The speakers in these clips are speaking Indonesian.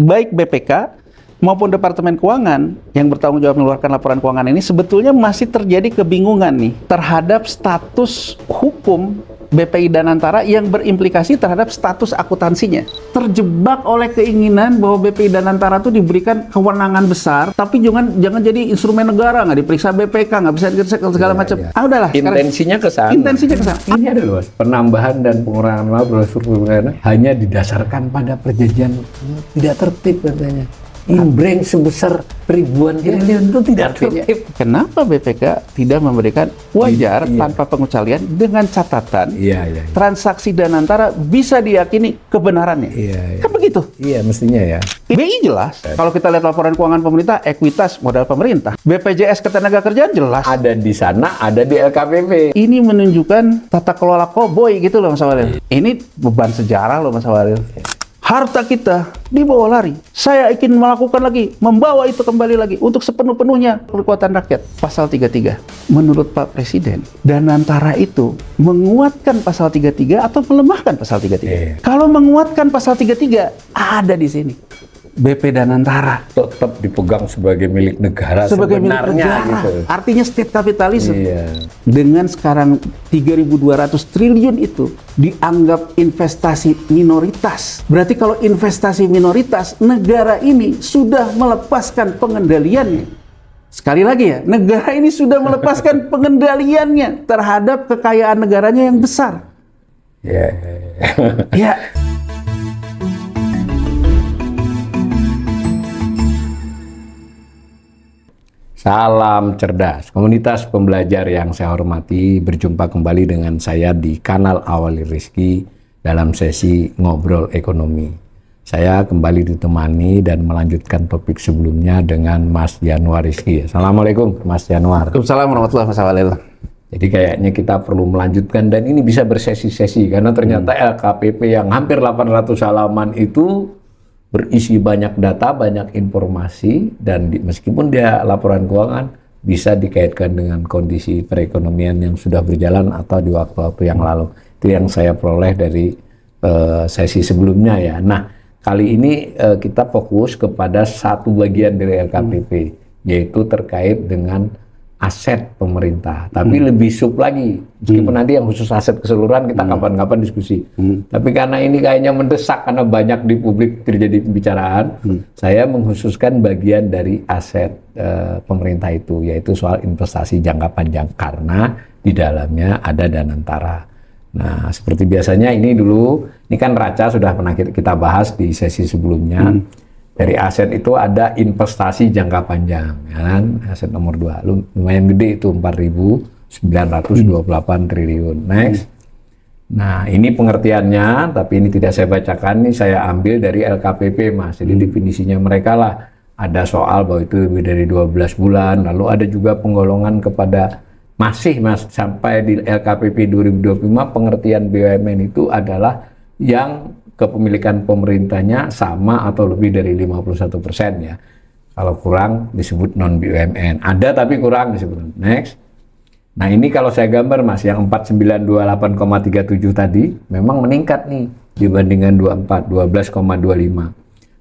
baik BPK maupun Departemen Keuangan yang bertanggung jawab mengeluarkan laporan keuangan ini sebetulnya masih terjadi kebingungan nih terhadap status hukum BPI Danantara yang berimplikasi terhadap status akuntansinya. Terjebak oleh keinginan bahwa BPI Danantara itu diberikan kewenangan besar, tapi jangan jadi instrumen negara, nggak diperiksa BPK, nggak bisa diperiksa segala macam. Udahlah. Intensinya ke sana. Intensinya ke sana. Ini ada loh, penambahan dan pengurangan brosur hanya didasarkan pada perjanjian tidak tertib katanya. Imbreng sebesar ribuan triliun itu tidak tertib. Kenapa BPK tidak memberikan wajar tanpa pengecualian dengan catatan transaksi Danantara bisa diyakini kebenarannya? Kan begitu? Iya, mestinya ya. BI jelas. Kalau kita lihat laporan keuangan pemerintah, ekuitas modal pemerintah. BPJS Ketenagakerjaan jelas. Ada di sana, ada di LKPP. Ini menunjukkan tata kelola koboi gitu loh Mas Awalil. Ini beban sejarah loh Mas Awalil. Harta kita dibawa lari. Saya ingin melakukan lagi, membawa itu kembali lagi untuk sepenuh-penuhnya kekuatan rakyat. Pasal 33. Menurut Pak Presiden, Danantara itu menguatkan pasal 33 atau melemahkan pasal 33? Kalau menguatkan pasal 33, ada di sini. BP Danantara tetap dipegang sebagai milik negara sebagai milik negara. Gitu. Artinya state capitalism. Dengan sekarang 3.200 triliun itu dianggap investasi minoritas. Berarti kalau investasi minoritas, negara ini sudah melepaskan pengendaliannya. Sekali lagi ya, negara ini sudah melepaskan pengendaliannya terhadap kekayaan negaranya yang besar. Ya. Salam cerdas, komunitas pembelajar yang saya hormati, berjumpa kembali dengan saya di kanal Awali Rizky dalam sesi Ngobrol Ekonomi. Saya kembali ditemani dan melanjutkan topik sebelumnya dengan Mas Januar Rizky. Assalamualaikum Mas Januar. Waalaikumsalam warahmatullahi wabarakatuh. Jadi kayaknya kita perlu melanjutkan dan ini bisa bersesi-sesi karena ternyata LKPP yang hampir 800 halaman itu berisi banyak data, banyak informasi, dan meskipun dia laporan keuangan bisa dikaitkan dengan kondisi perekonomian yang sudah berjalan atau di waktu-waktu yang lalu. Itu yang saya peroleh dari sesi sebelumnya ya. Nah, kali ini kita fokus kepada satu bagian dari LKPP, yaitu terkait dengan aset pemerintah, tapi lebih sub lagi. Meskipun nanti yang khusus aset keseluruhan kita kapan-kapan diskusi. Tapi karena ini kayaknya mendesak karena banyak di publik terjadi pembicaraan, saya mengkhususkan bagian dari aset pemerintah itu, yaitu soal investasi jangka panjang karena di dalamnya ada Danantara. Nah, seperti biasanya ini kan Raca sudah pernah kita bahas di sesi sebelumnya. Dari aset itu ada investasi jangka panjang, ya kan? Aset nomor 2, lumayan gede itu 4.928 triliun. Next. Nah, ini pengertiannya, tapi ini tidak saya bacakan, ini saya ambil dari LKPP, Mas. Jadi definisinya mereka lah, ada soal bahwa itu lebih dari 12 bulan, lalu ada juga penggolongan kepada masih, Mas, sampai di LKPP 2025 pengertian BUMN itu adalah yang kepemilikan pemerintahnya sama atau lebih dari 51% ya. Kalau kurang disebut non BUMN. Ada tapi kurang disebut. Next. Nah, ini kalau saya gambar Mas, yang 4928,37 tadi memang meningkat nih dibandingkan 12,25.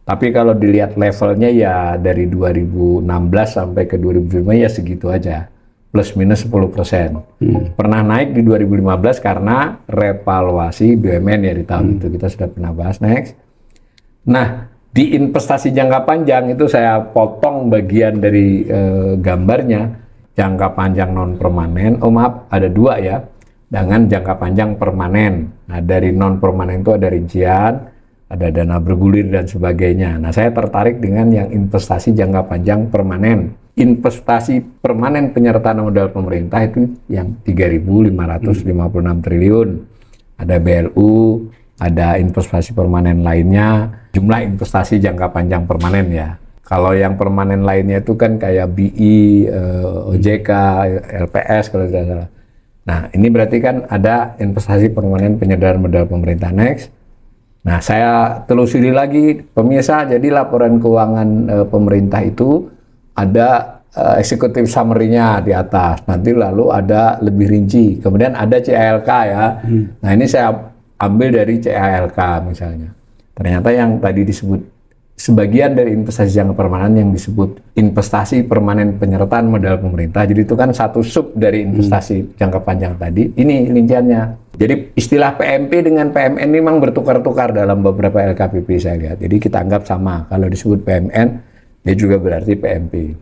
Tapi kalau dilihat levelnya ya dari 2016 sampai ke 2025 ya segitu aja. Plus minus 10%. Pernah naik di 2015 karena revaluasi BUMN ya di tahun itu. Kita sudah pernah bahas. Next. Nah, di investasi jangka panjang itu saya potong bagian dari gambarnya. Jangka panjang non permanen, maaf, ada 2 ya. Dengan jangka panjang permanen. Nah, dari non permanen itu ada rincian, ada dana bergulir dan sebagainya. Nah, saya tertarik dengan yang investasi jangka panjang permanen. Investasi permanen penyertaan modal pemerintah itu yang 3.556 triliun. Ada BLU, ada investasi permanen lainnya, jumlah investasi jangka panjang permanen ya. Kalau yang permanen lainnya itu kan kayak BI, OJK, LPS kalau tidak salah. Nah, ini berarti kan ada investasi permanen penyertaan modal pemerintah. Next. Nah, saya telusuri lagi pemirsa, jadi laporan keuangan pemerintah itu ada executive summary-nya di atas, nanti lalu ada lebih rinci, kemudian ada CALK ya. Nah, ini saya ambil dari CALK misalnya. Ternyata yang tadi disebut sebagian dari investasi jangka permanen yang disebut investasi permanen penyertaan modal pemerintah. Jadi itu kan satu sub dari investasi jangka panjang tadi. Ini rinciannya. Jadi istilah PMP dengan PMN ini memang bertukar-tukar dalam beberapa LKPP saya lihat. Jadi kita anggap sama. Kalau disebut PMN, dia juga berarti PMP.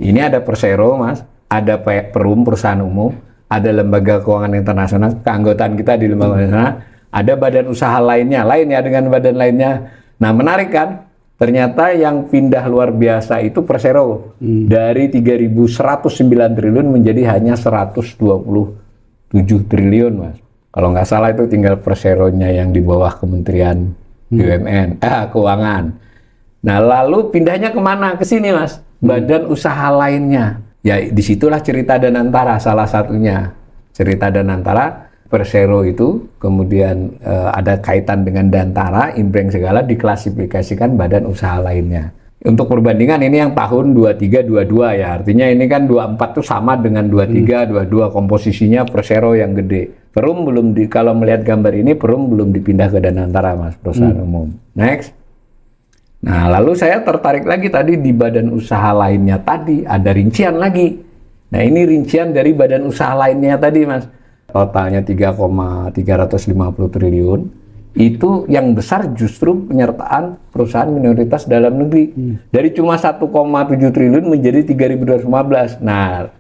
Ini ada Persero, Mas. Ada Perum, perusahaan umum. Ada lembaga keuangan internasional, keanggotaan kita di lembaga internasional. Ada badan usaha lainnya, lain ya dengan badan lainnya. Nah menarik kan? Ternyata yang pindah luar biasa itu Persero. Dari 3.109 triliun menjadi hanya 127 triliun, Mas. Kalau nggak salah itu tinggal Perseronya yang di bawah Kementerian BUMN, Keuangan. Nah lalu pindahnya kemana? Ke sini, Mas. Badan usaha lainnya. Ya disitulah cerita Danantara salah satunya. Cerita Danantara, Persero itu kemudian ada kaitan dengan Dantara, Inbreng segala diklasifikasikan badan usaha lainnya. Untuk perbandingan ini yang tahun 23-22 ya, artinya ini kan 24 itu sama dengan 23-22 komposisinya Persero yang gede. Perum belum kalau melihat gambar ini Perum belum dipindah ke Danantara, Mas, perusahaan umum. Next. Nah lalu saya tertarik lagi tadi di badan usaha lainnya tadi ada rincian lagi. Nah ini rincian dari badan usaha lainnya tadi, Mas. Totalnya 3,350 triliun, itu yang besar justru penyertaan perusahaan minoritas dalam negeri. Dari cuma 1,7 triliun menjadi 3.215. Nah,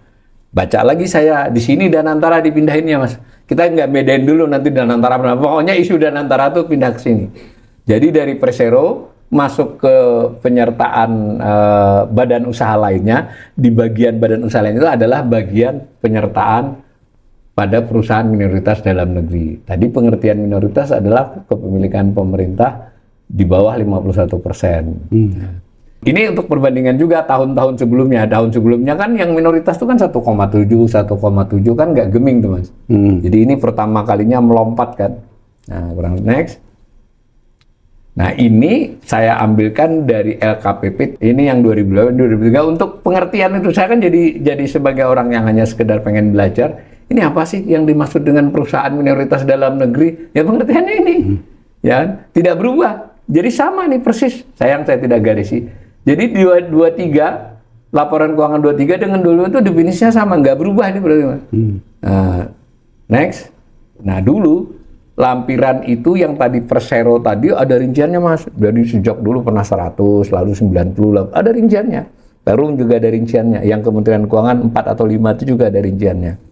baca lagi saya, di sini Danantara dipindahinnya, Mas. Kita nggak bedain dulu nanti Danantara berapa, pokoknya isu Danantara tuh pindah ke sini. Jadi dari Persero masuk ke penyertaan badan usaha lainnya, di bagian badan usaha lainnya itu adalah bagian penyertaan pada perusahaan minoritas dalam negeri. Tadi pengertian minoritas adalah kepemilikan pemerintah di bawah 51%. Ini untuk perbandingan juga tahun-tahun sebelumnya. Tahun sebelumnya kan yang minoritas itu kan 1,7 kan nggak geming tuh, Mas. Jadi ini pertama kalinya melompat kan. Nah, kurang next. Nah, ini saya ambilkan dari LKPP. Ini yang 2002-2003 untuk pengertian itu. Saya kan jadi sebagai orang yang hanya sekedar pengen belajar. Ini apa sih yang dimaksud dengan perusahaan minoritas dalam negeri? Ya pengertiannya ini, ya tidak berubah. Jadi sama nih persis. Sayang saya tidak garisi. Jadi 23 laporan keuangan 23 dengan dulu itu definisinya sama, nggak berubah nih berarti. Next. Nah dulu lampiran itu yang tadi Persero tadi ada rinciannya, Mas. Jadi sejak dulu pernah 100, lalu 90, ada rinciannya. Perum juga ada rinciannya. Yang Kementerian Keuangan 4 atau 5 itu juga ada rinciannya.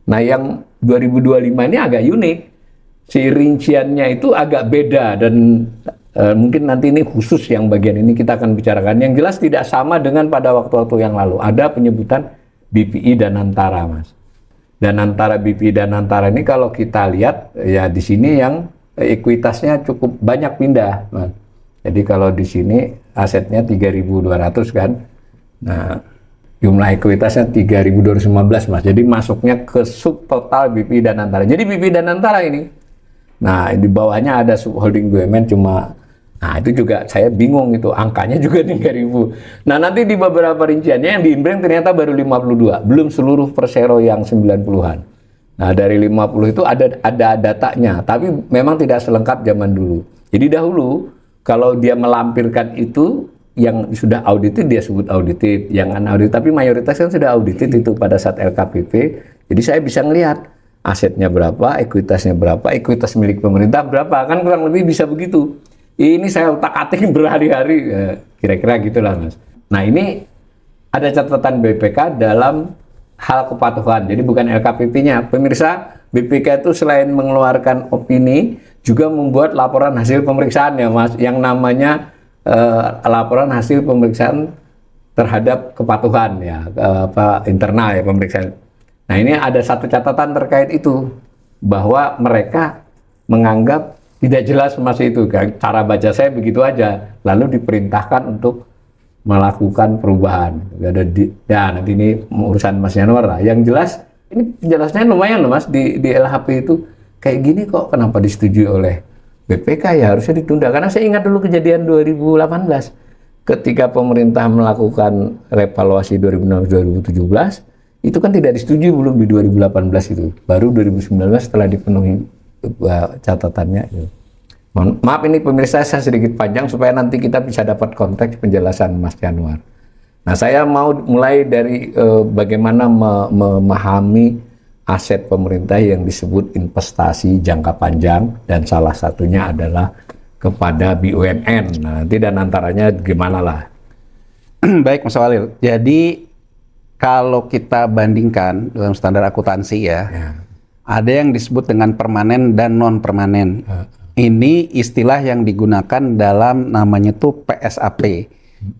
Nah yang 2025 ini agak unik, si rinciannya itu agak beda dan mungkin nanti ini khusus yang bagian ini kita akan bicarakan. Yang jelas tidak sama dengan pada waktu-waktu yang lalu. Ada penyebutan BPI Danantara, Mas. Danantara BPI Danantara ini kalau kita lihat ya di sini yang ekuitasnya cukup banyak pindah, Mas. Jadi kalau di sini asetnya 3.200 kan. Nah jumlah ekuitasnya 3.215, Mas. Jadi masuknya ke sub total BPI Danantara. Jadi BPI Danantara ini, nah di bawahnya ada subholding BUMN cuma, nah itu juga saya bingung itu, angkanya juga 3.000. Nah nanti di beberapa rinciannya yang di Inbreng ternyata baru 52, belum seluruh Persero yang 90-an. Nah dari 50 itu ada datanya, tapi memang tidak selengkap zaman dulu. Jadi dahulu kalau dia melampirkan itu, yang sudah audited dia sebut audited, yang unaudited, tapi mayoritas kan sudah audited itu pada saat LKPP. Jadi saya bisa ngelihat asetnya berapa, ekuitasnya berapa, ekuitas milik pemerintah berapa, kan kurang lebih bisa begitu. Ini saya utak-atik berhari-hari, kira-kira gitulah, Mas. Nah ini ada catatan BPK dalam hal kepatuhan, jadi bukan LKPP-nya. Pemirsa, BPK itu selain mengeluarkan opini, juga membuat laporan hasil pemeriksaan ya, Mas, yang namanya laporan hasil pemeriksaan terhadap kepatuhan ya, internal ya pemeriksaan. Nah ini ada satu catatan terkait itu, bahwa mereka menganggap tidak jelas masih itu, cara baca saya begitu aja, lalu diperintahkan untuk melakukan perubahan. Ya nanti ini urusan Mas Yanwar lah. Yang jelas ini penjelasannya lumayan loh, Mas, di LHP itu kayak gini kok, kenapa disetujui oleh BPK, ya harusnya ditunda. Karena saya ingat dulu kejadian 2018 ketika pemerintah melakukan revaluasi 2016-2017 itu kan tidak disetujui belum di 2018 itu, baru 2019 setelah dipenuhi catatannya. Maaf ini pemirsa, saya sedikit panjang supaya nanti kita bisa dapat konteks penjelasan Mas Januar. Nah, saya mau mulai dari bagaimana memahami aset pemerintah yang disebut investasi jangka panjang, dan salah satunya adalah kepada BUMN. Nah, nanti dan antaranya gimana lah. Baik, Mas Walil. Jadi kalau kita bandingkan dalam standar akuntansi ya, ada yang disebut dengan permanen dan non permanen. Ini istilah yang digunakan dalam namanya tuh PSAP,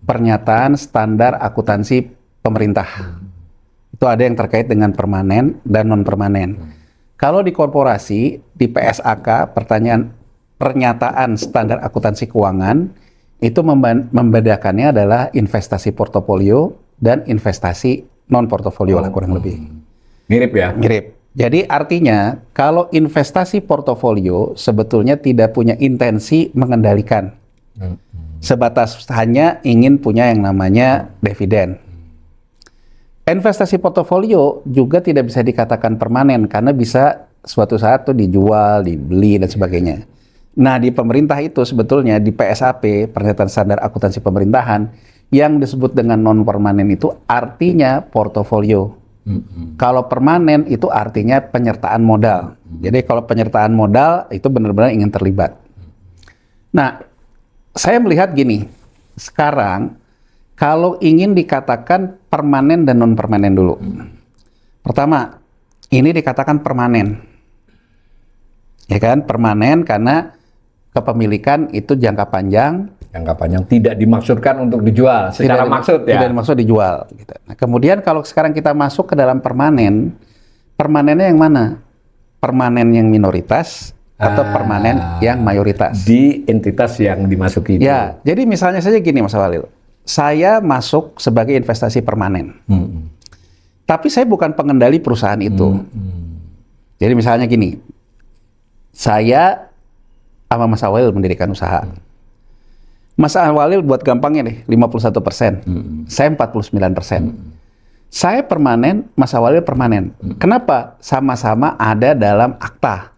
Pernyataan Standar Akuntansi Pemerintah. Itu ada yang terkait dengan permanen dan non permanen. Kalau di korporasi, di PSAK, Pernyataan Standar Akuntansi Keuangan, itu membedakannya adalah investasi portofolio dan investasi non portofolio lah kurang lebih. Mirip ya? Mirip. Jadi artinya kalau investasi portofolio sebetulnya tidak punya intensi mengendalikan. Sebatas hanya ingin punya yang namanya dividen. Investasi portofolio juga tidak bisa dikatakan permanen karena bisa suatu saat tuh dijual, dibeli dan sebagainya. Nah, di pemerintah itu sebetulnya di PSAP, Pernyataan Standar Akuntansi Pemerintahan, yang disebut dengan non permanen itu artinya portofolio. Kalau permanen itu artinya penyertaan modal. Jadi kalau penyertaan modal itu benar-benar ingin terlibat. Nah, saya melihat gini, sekarang kalau ingin dikatakan permanen dan non permanen dulu. Pertama, ini dikatakan permanen. Ya kan, permanen karena kepemilikan itu jangka panjang. Jangka panjang tidak dimaksudkan untuk dijual secara maksud ya. Tidak dimaksud dijual. Gitu. Nah, kemudian kalau sekarang kita masuk ke dalam permanen, permanennya yang mana? Permanen yang minoritas atau permanen yang mayoritas? Di entitas yang dimasuki itu. Ya, jadi misalnya saja gini Mas Walil, saya masuk sebagai investasi permanen. Tapi saya bukan pengendali perusahaan itu. Jadi misalnya gini, saya sama Mas Walil mendirikan usaha. Mas Walil buat gampangnya nih, 51%. Saya 49%. Saya permanen, Mas Walil permanen. Kenapa? Sama-sama ada dalam akta.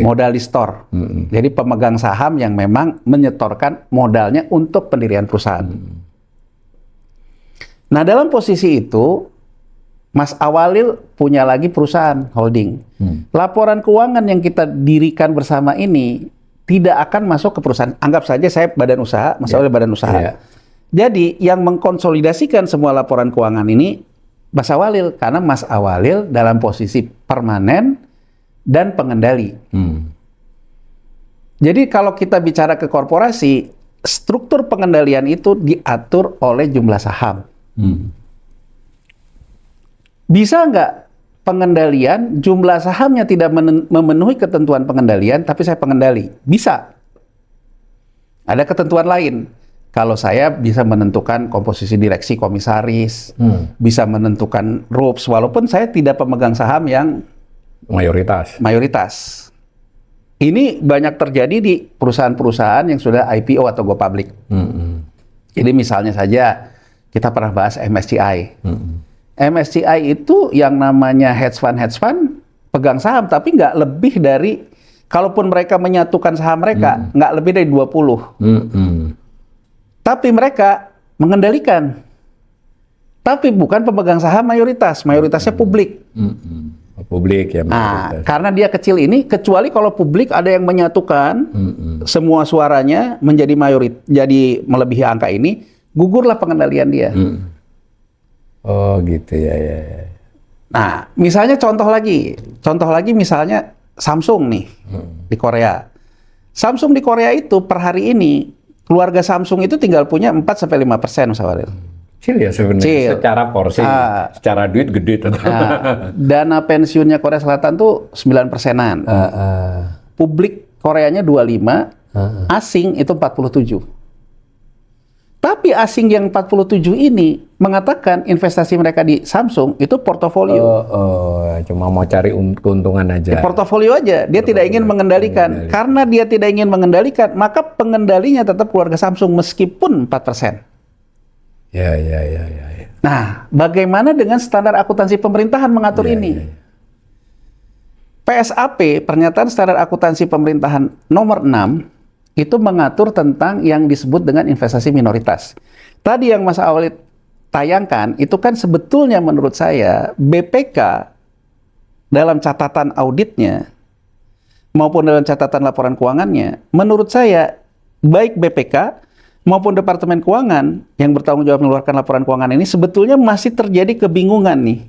Modalistor. Jadi pemegang saham yang memang menyetorkan modalnya untuk pendirian perusahaan. Nah, dalam posisi itu, Mas Awalil punya lagi perusahaan holding. Laporan keuangan yang kita dirikan bersama ini tidak akan masuk ke perusahaan. Anggap saja saya badan usaha, Mas Awalil badan usaha. Jadi yang mengkonsolidasikan semua laporan keuangan ini Mas Awalil, karena Mas Awalil dalam posisi permanen dan pengendali. Jadi kalau kita bicara ke korporasi, struktur pengendalian itu diatur oleh jumlah saham. Bisa nggak pengendalian jumlah sahamnya tidak memenuhi ketentuan pengendalian, tapi saya pengendali? Bisa. Ada ketentuan lain. Kalau saya bisa menentukan komposisi direksi komisaris, bisa menentukan rules, walaupun saya tidak pemegang saham yang mayoritas. Ini banyak terjadi di perusahaan-perusahaan yang sudah IPO atau go public. Jadi misalnya saja kita pernah bahas MSCI. MSCI itu yang namanya hedge fund pegang saham, tapi nggak lebih dari, kalaupun mereka menyatukan saham mereka, nggak lebih dari 20. Tapi mereka mengendalikan. Tapi bukan pemegang saham mayoritasnya publik. Publik ya. Nah, karena dia kecil ini, kecuali kalau publik ada yang menyatukan semua suaranya menjadi jadi melebihi angka ini, gugurlah pengendalian dia. Oh gitu ya. Nah, misalnya contoh lagi misalnya Samsung nih di Korea. Samsung di Korea itu per hari ini keluarga Samsung itu tinggal punya 4-5% Mas Awalil. Kecil ya sebenarnya secara porsi, secara duit gede. Dana pensiunnya Korea Selatan tuh 9%-an. Publik Koreanya 25, asing itu 47. Tapi asing yang 47 ini mengatakan investasi mereka di Samsung itu portofolio. Cuma mau cari keuntungan aja. Portofolio aja, dia tidak ingin mengendalikan. Karena dia tidak ingin mengendalikan, maka pengendalinya tetap keluarga Samsung meskipun 4%. Ya. Nah, bagaimana dengan standar akuntansi pemerintahan mengatur ini? PSAP, Pernyataan Standar Akuntansi Pemerintahan nomor 6, itu mengatur tentang yang disebut dengan investasi minoritas. Tadi yang Mas Awalid tayangkan, itu kan sebetulnya menurut saya, BPK dalam catatan auditnya, maupun dalam catatan laporan keuangannya, menurut saya, baik BPK maupun Departemen Keuangan yang bertanggung jawab mengeluarkan laporan keuangan ini, sebetulnya masih terjadi kebingungan nih.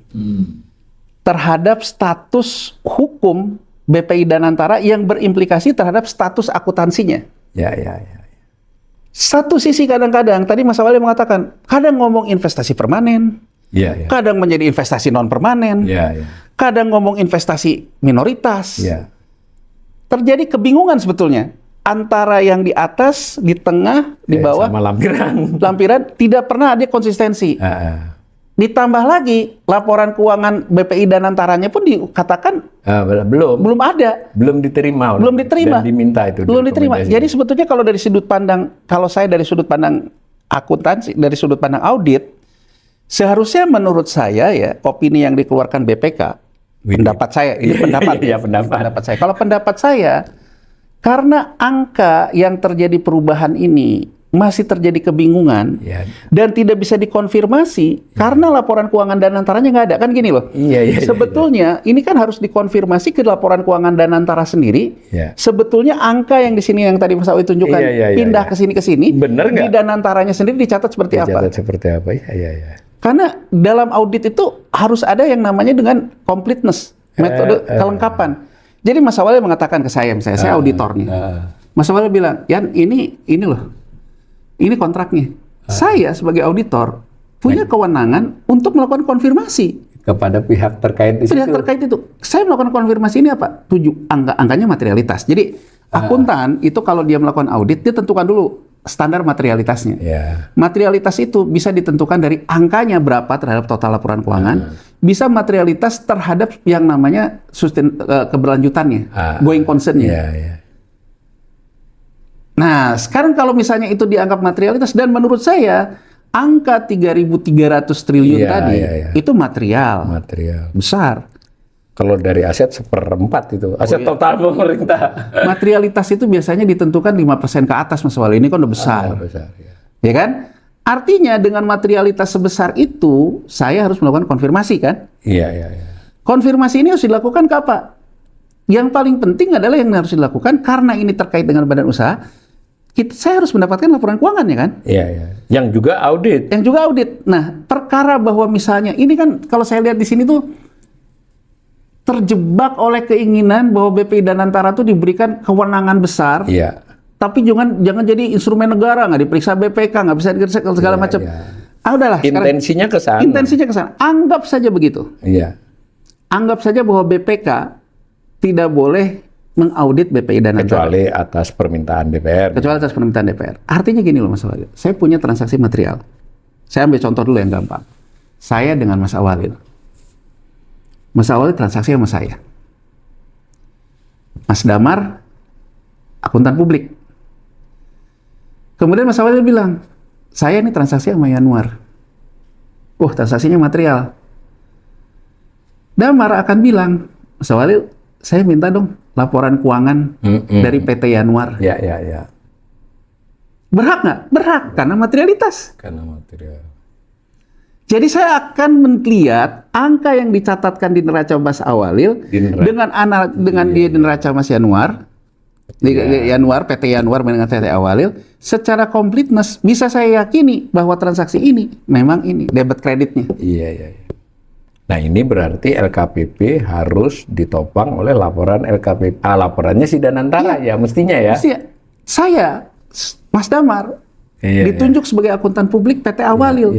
Terhadap status hukum BPI Danantara yang berimplikasi terhadap status akuntansinya. Ya. Satu sisi kadang-kadang, tadi Mas Awalid mengatakan, kadang ngomong investasi permanen, Ya. kadang menjadi investasi non permanen, Ya. kadang ngomong investasi minoritas. Ya. Terjadi kebingungan sebetulnya antara yang di atas, di tengah, di bawah, Sama lampiran. lampiran, tidak pernah ada konsistensi. Ditambah lagi laporan keuangan BPI Danantaranya pun dikatakan belum ada, belum diterima, dan diminta itu. belum diterima. Jadi sebetulnya kalau dari sudut pandang, kalau saya dari sudut pandang akuntansi, dari sudut pandang audit, seharusnya menurut saya ya, opini yang dikeluarkan BPK, pendapat saya, ini pendapat ya, pendapat saya. Kalau pendapat saya, karena angka yang terjadi perubahan ini masih terjadi kebingungan dan tidak bisa dikonfirmasi karena laporan keuangan Danantaranya nggak ada, kan gini loh. Sebetulnya ini kan harus dikonfirmasi ke laporan keuangan Danantara sendiri. Sebetulnya angka yang di sini yang tadi Mas Awi tunjukkan pindah ke sini, bener di Danantaranya sendiri dicatat seperti apa? Iya. Karena dalam audit itu harus ada yang namanya dengan completeness, metode kelengkapan. Jadi Mas Awalid mengatakan ke saya, misalnya saya auditornya. Mas Awalid bilang, "Yan, ini loh. Ini kontraknya." Saya sebagai auditor punya kewenangan untuk melakukan konfirmasi kepada pihak terkait di situ. Pihak terkait itu. Saya melakukan konfirmasi ini apa? Angkanya materialitas. Jadi akuntan itu kalau dia melakukan audit, dia tentukan dulu standar materialitasnya. Materialitas itu bisa ditentukan dari angkanya berapa terhadap total laporan keuangan, bisa materialitas terhadap yang namanya keberlanjutannya, going concern-nya. Nah, sekarang kalau misalnya itu dianggap materialitas, dan menurut saya angka 3.300 triliun tadi itu material besar. Kalau dari aset 1/4 itu, aset total pemerintah. Materialitas itu biasanya ditentukan 5% ke atas, Mas Wali. Ini kan udah besar. Ya kan? Artinya dengan materialitas sebesar itu, saya harus melakukan konfirmasi kan? Konfirmasi ini harus dilakukan ke apa? Yang paling penting adalah yang harus dilakukan, karena ini terkait dengan badan usaha, saya harus mendapatkan laporan keuangannya kan? Yang juga audit. Nah, perkara bahwa misalnya, ini kan kalau saya lihat di sini tuh, terjebak oleh keinginan bahwa BPI Danantara tuh diberikan kewenangan besar, tapi jangan jadi instrumen negara, nggak diperiksa BPK, nggak bisa diperiksa segala macam. Udahlah. Intensinya ke sana. Anggap saja begitu. Anggap saja bahwa BPK tidak boleh mengaudit BPI Danantara. Kecuali atas permintaan DPR. Artinya gini loh Mas Awalid, saya punya transaksi material. Saya ambil contoh dulu yang gampang. Saya dengan Mas Awalid. Mas Awalid transaksi sama saya. Mas Damar, akuntan publik. Kemudian Mas Awalid bilang, saya ini transaksi sama Yanuar. Transaksinya material. Damar akan bilang, Mas Awalid, saya minta dong laporan keuangan dari PT Yanuar. Berhak nggak? Berhak, karena materialitas. Jadi saya akan melihat angka yang dicatatkan di neraca Mas Awalid dengan dia di neraca Mas Yanuar, PT Yanuar dengan PT Awalid, secara completeness bisa saya yakini bahwa transaksi ini memang ini debit kreditnya. Nah, ini berarti LKPP harus ditopang oleh laporan LKPP. Laporannya si Danantara mestinya ya. Saya, Mas Damar, ditunjuk sebagai akuntan publik PT Awalid.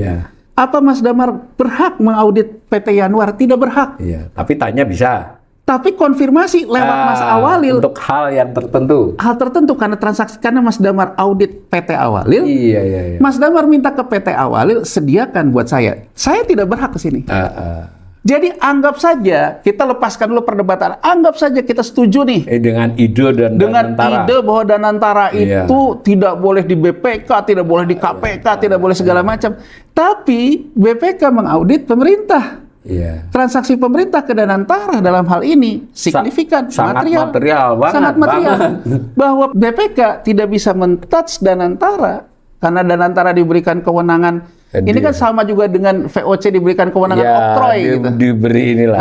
Apa Mas Damar berhak mengaudit PT Yanuar? Tidak berhak. Tapi tanya bisa. Tapi konfirmasi lewat Mas Awalid. Untuk hal yang tertentu. Hal tertentu karena Mas Damar audit PT Awalid. Mas Damar minta ke PT Awalid, sediakan buat saya. Saya tidak berhak ke sini. Jadi anggap saja, kita lepaskan dulu perdebatan, anggap saja kita setuju nih dengan ide bahwa Danantara itu tidak boleh di BPK, tidak boleh di KPK, tidak boleh segala macam. Tapi BPK mengaudit pemerintah. Iya. Transaksi pemerintah ke Danantara dalam hal ini signifikan, Sangat material banget, sangat material. banget. Bahwa BPK tidak bisa men-touch Danantara karena Danantara diberikan kewenangan. Ini kan sama juga dengan VOC diberikan kewenangan oktroy gitu. Diberi inilah,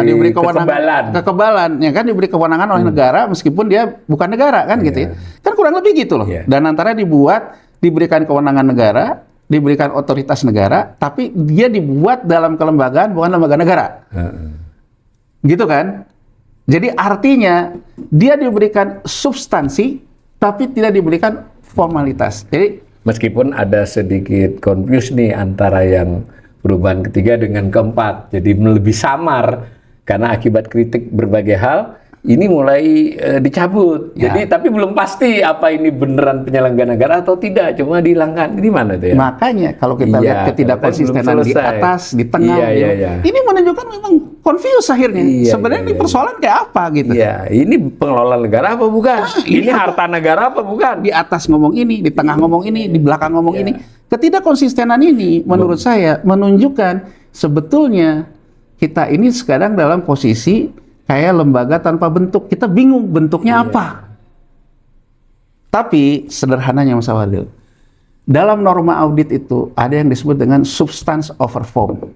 Diberi kewenangan, kekebalan, ya kan, diberi kewenangan oleh negara meskipun dia bukan negara kan gitu ya. Kan kurang lebih gitu loh. Danantara diberikan kewenangan negara, diberikan otoritas negara, tapi dia dibuat dalam kelembagaan bukan lembaga negara. Gitu kan? Jadi artinya dia diberikan substansi tapi tidak diberikan formalitas. Jadi meskipun ada sedikit confuse nih antara yang perubahan ketiga dengan keempat, jadi lebih samar karena akibat kritik berbagai hal ini mulai dicabut. Jadi tapi belum pasti apa ini beneran penyelenggara negara atau tidak, cuma dihilangkan. Ini mana tuh ya? Makanya kalau kita lihat ketidakkonsistenan di atas, di tengah, ini menunjukkan memang confuse akhirnya. Sebenarnya ini persoalan kayak apa gitu? Iya, ini pengelola negara apa bukan? Ini harta negara apa bukan? Di atas ngomong ini, di tengah ngomong ini, di belakang ngomong ini. Ketidakkonsistenan ini menurut saya menunjukkan sebetulnya kita ini sekarang dalam posisi kayak lembaga tanpa bentuk. Kita bingung bentuknya apa. Tapi sederhananya Mas Awalil, dalam norma audit itu ada yang disebut dengan substance over form.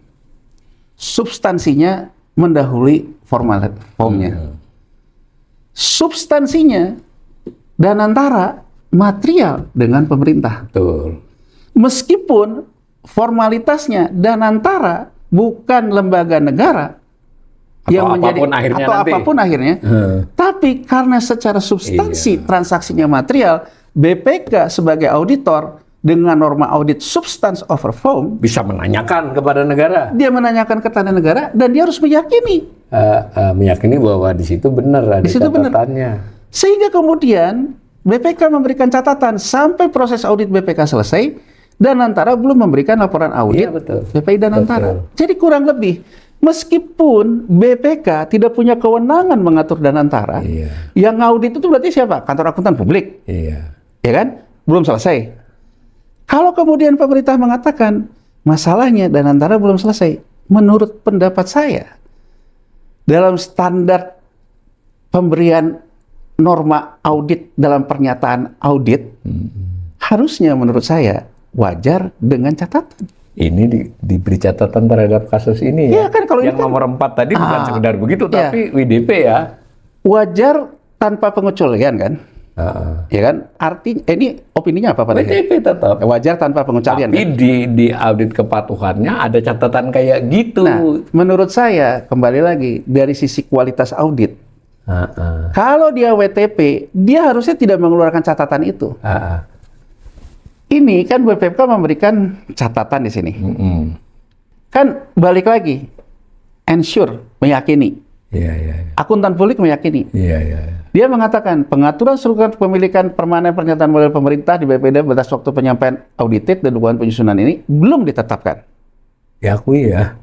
Substansinya mendahului formnya. Substansinya Danantara material dengan pemerintah. Betul. Meskipun formalitasnya Danantara bukan lembaga negara, apapun akhirnya, tapi karena secara substansi transaksinya material, BPK sebagai auditor dengan norma audit substance over form bisa menanyakan kepada negara. Dia menanyakan kepada negara dan dia harus meyakini, bahwa di situ benar ada catatannya. Sehingga kemudian BPK memberikan catatan sampai proses audit BPK selesai dan Danantara belum memberikan laporan audit BPI Danantara. Jadi kurang lebih meskipun BPK tidak punya kewenangan mengatur Danantara, yang ngaudit itu berarti siapa? Kantor akuntan publik. Ya kan? Belum selesai. Kalau kemudian pemerintah mengatakan masalahnya Danantara belum selesai, menurut pendapat saya, dalam standar pemberian norma audit dalam pernyataan audit, harusnya menurut saya wajar dengan catatan. Ini diberi catatan terhadap kasus ini ya. Kan kalau yang ini nomor 4 tadi bukan sekedar begitu, tapi WDP ya. Wajar tanpa pengecualian kan? Ya kan? Artinya ini opininya apa Pak? WDP tetap. Wajar tanpa pengecualian. Tapi kan? di audit kepatuhannya ada catatan kayak gitu. Nah, menurut saya kembali lagi dari sisi kualitas audit. Kalau dia WTP, dia harusnya tidak mengeluarkan catatan itu. Ini kan BPK memberikan catatan di sini. Kan balik lagi, ensure, meyakini. Akuntan publik meyakini. Dia mengatakan pengaturan struktur kepemilikan permanen pernyataan model pemerintah di BPD batas waktu penyampaian audited dan dugaan penyusunan ini belum ditetapkan. Diakui ya.